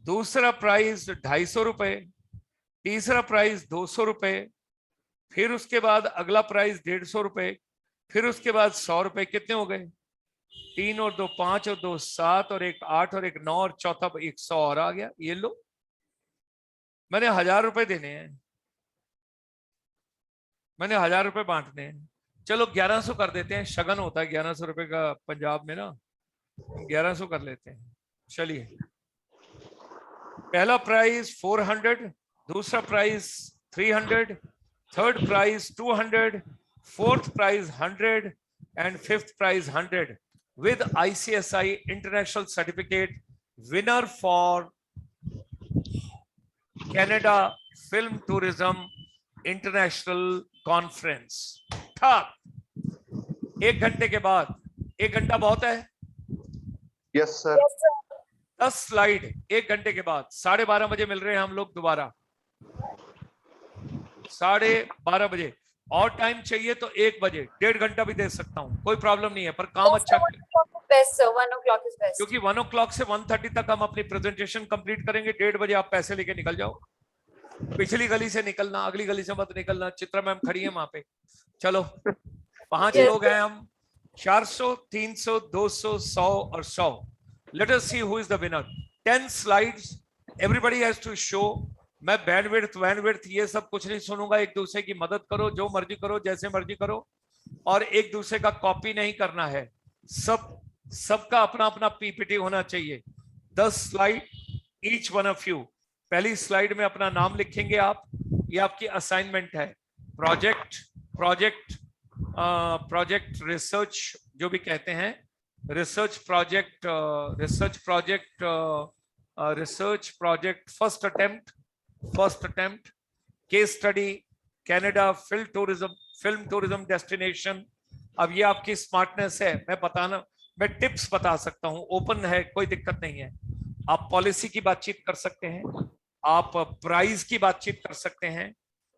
दूसरा प्राइज 250 रुपए, तीसरा प्राइज 200 रुपए, फिर उसके बाद अगला प्राइज 150 रुपए, फिर उसके बाद 100 रुपए। कितने हो गए? 3 और 2 5 और 2 7 और 1 8 और 1 9 और चौथा 100 और आ गया। ये लो, मैंने 1000 रुपए देने हैं, मैंने 1000 रुपए बांटने हैं। चलो 1100 कर देते हैं, शगन होता है 1100 रुपए का पंजाब में ना, 1100 कर लेते हैं। चलिए, पहला प्राइज 400, दूसरा prize 300, third prize 200, fourth prize 100 and fifth prize 100 with ICSI International Certificate, winner for Canada Film Tourism International Conference। ठीक, 1 घंटे के बाद, 1 घंटा बहुत है? Yes sir. 10 स्लाइड 1 घंटे के बाद, 12:30 बजे मिल रहे हैं हम लोग दोबारा, 12:30 बजे। और टाइम चाहिए तो 1 बजे, 1.5 घंटा भी दे सकता हूँ, कोई प्रॉब्लम नहीं है, पर काम अच्छा करें। 1 o'clock is best। क्योंकि 1 o'clock से 1:30 तक हम अपनी प्रेजेंटेशन कंप्लीट करेंगे। 1:30 बजे आप पैसे लेके निकल जाओ, पिछली गली से निकलना, अगली गली से मत निकलना। चित्रा मैम खड़ी है वहां पे। चलो 5 लोग हैं हम, 400, 300, 200, 100 और 100। Let us see who is the winner. 10 slides, everybody has to show. मैं बैंडविड्थ ये सब कुछ नहीं सुनूंगा। एक दूसरे की मदद करो, जो मर्जी करो, जैसे मर्जी करो, और एक दूसरे का कॉपी नहीं करना है। सबका अपना अपना पीपीटी होना चाहिए। 10 slide each one of you. पहली स्लाइड में अपना नाम लिखेंगे आप, ये आपकी असाइनमेंट है। प्रोजेक्ट रिसर्च जो भी कहते हैं, research project first attempt case study Canada film tourism destination. अब ये आपकी स्मार्टनेस है, मैं टिप्स बता सकता हूँ, ओपन है, कोई दिक्कत नहीं है। आप पॉलिसी की बातचीत कर सकते हैं, आप प्राइस की बातचीत कर सकते हैं,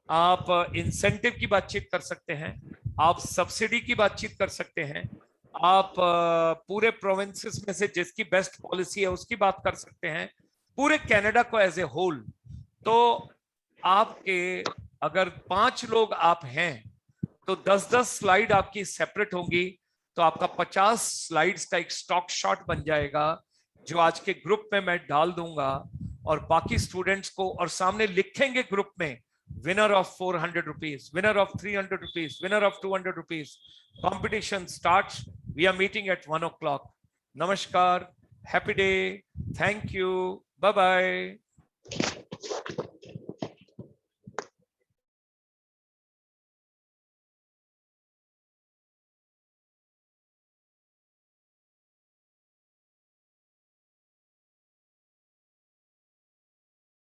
आप इंसेंटिव की बातचीत कर सकते हैं, आप सब्सिडी की बातचीत कर सकते हैं, आप पूरे प्रोविंसेस में से जिसकी बेस्ट पॉलिसी है उसकी बात कर सकते हैं, पूरे कनाडा को एज ए होल। तो आपके अगर 5 लोग आप हैं तो 10-10 स्लाइड आपकी सेपरेट होंगी, तो आपका 50 स्लाइड्स का एक स्टॉक शॉट बन जाएगा, जो आज के ग्रुप में मैं डाल दूंगा, और बाकी स्टूडेंट्स को, और सामने लिखेंगे ग्रुप में, winner of 400 rupees, winner of 300 rupees, winner of 200 rupees. Competition starts. We are meeting at 1 o'clock। नमस्कार, happy day, thank you, bye bye.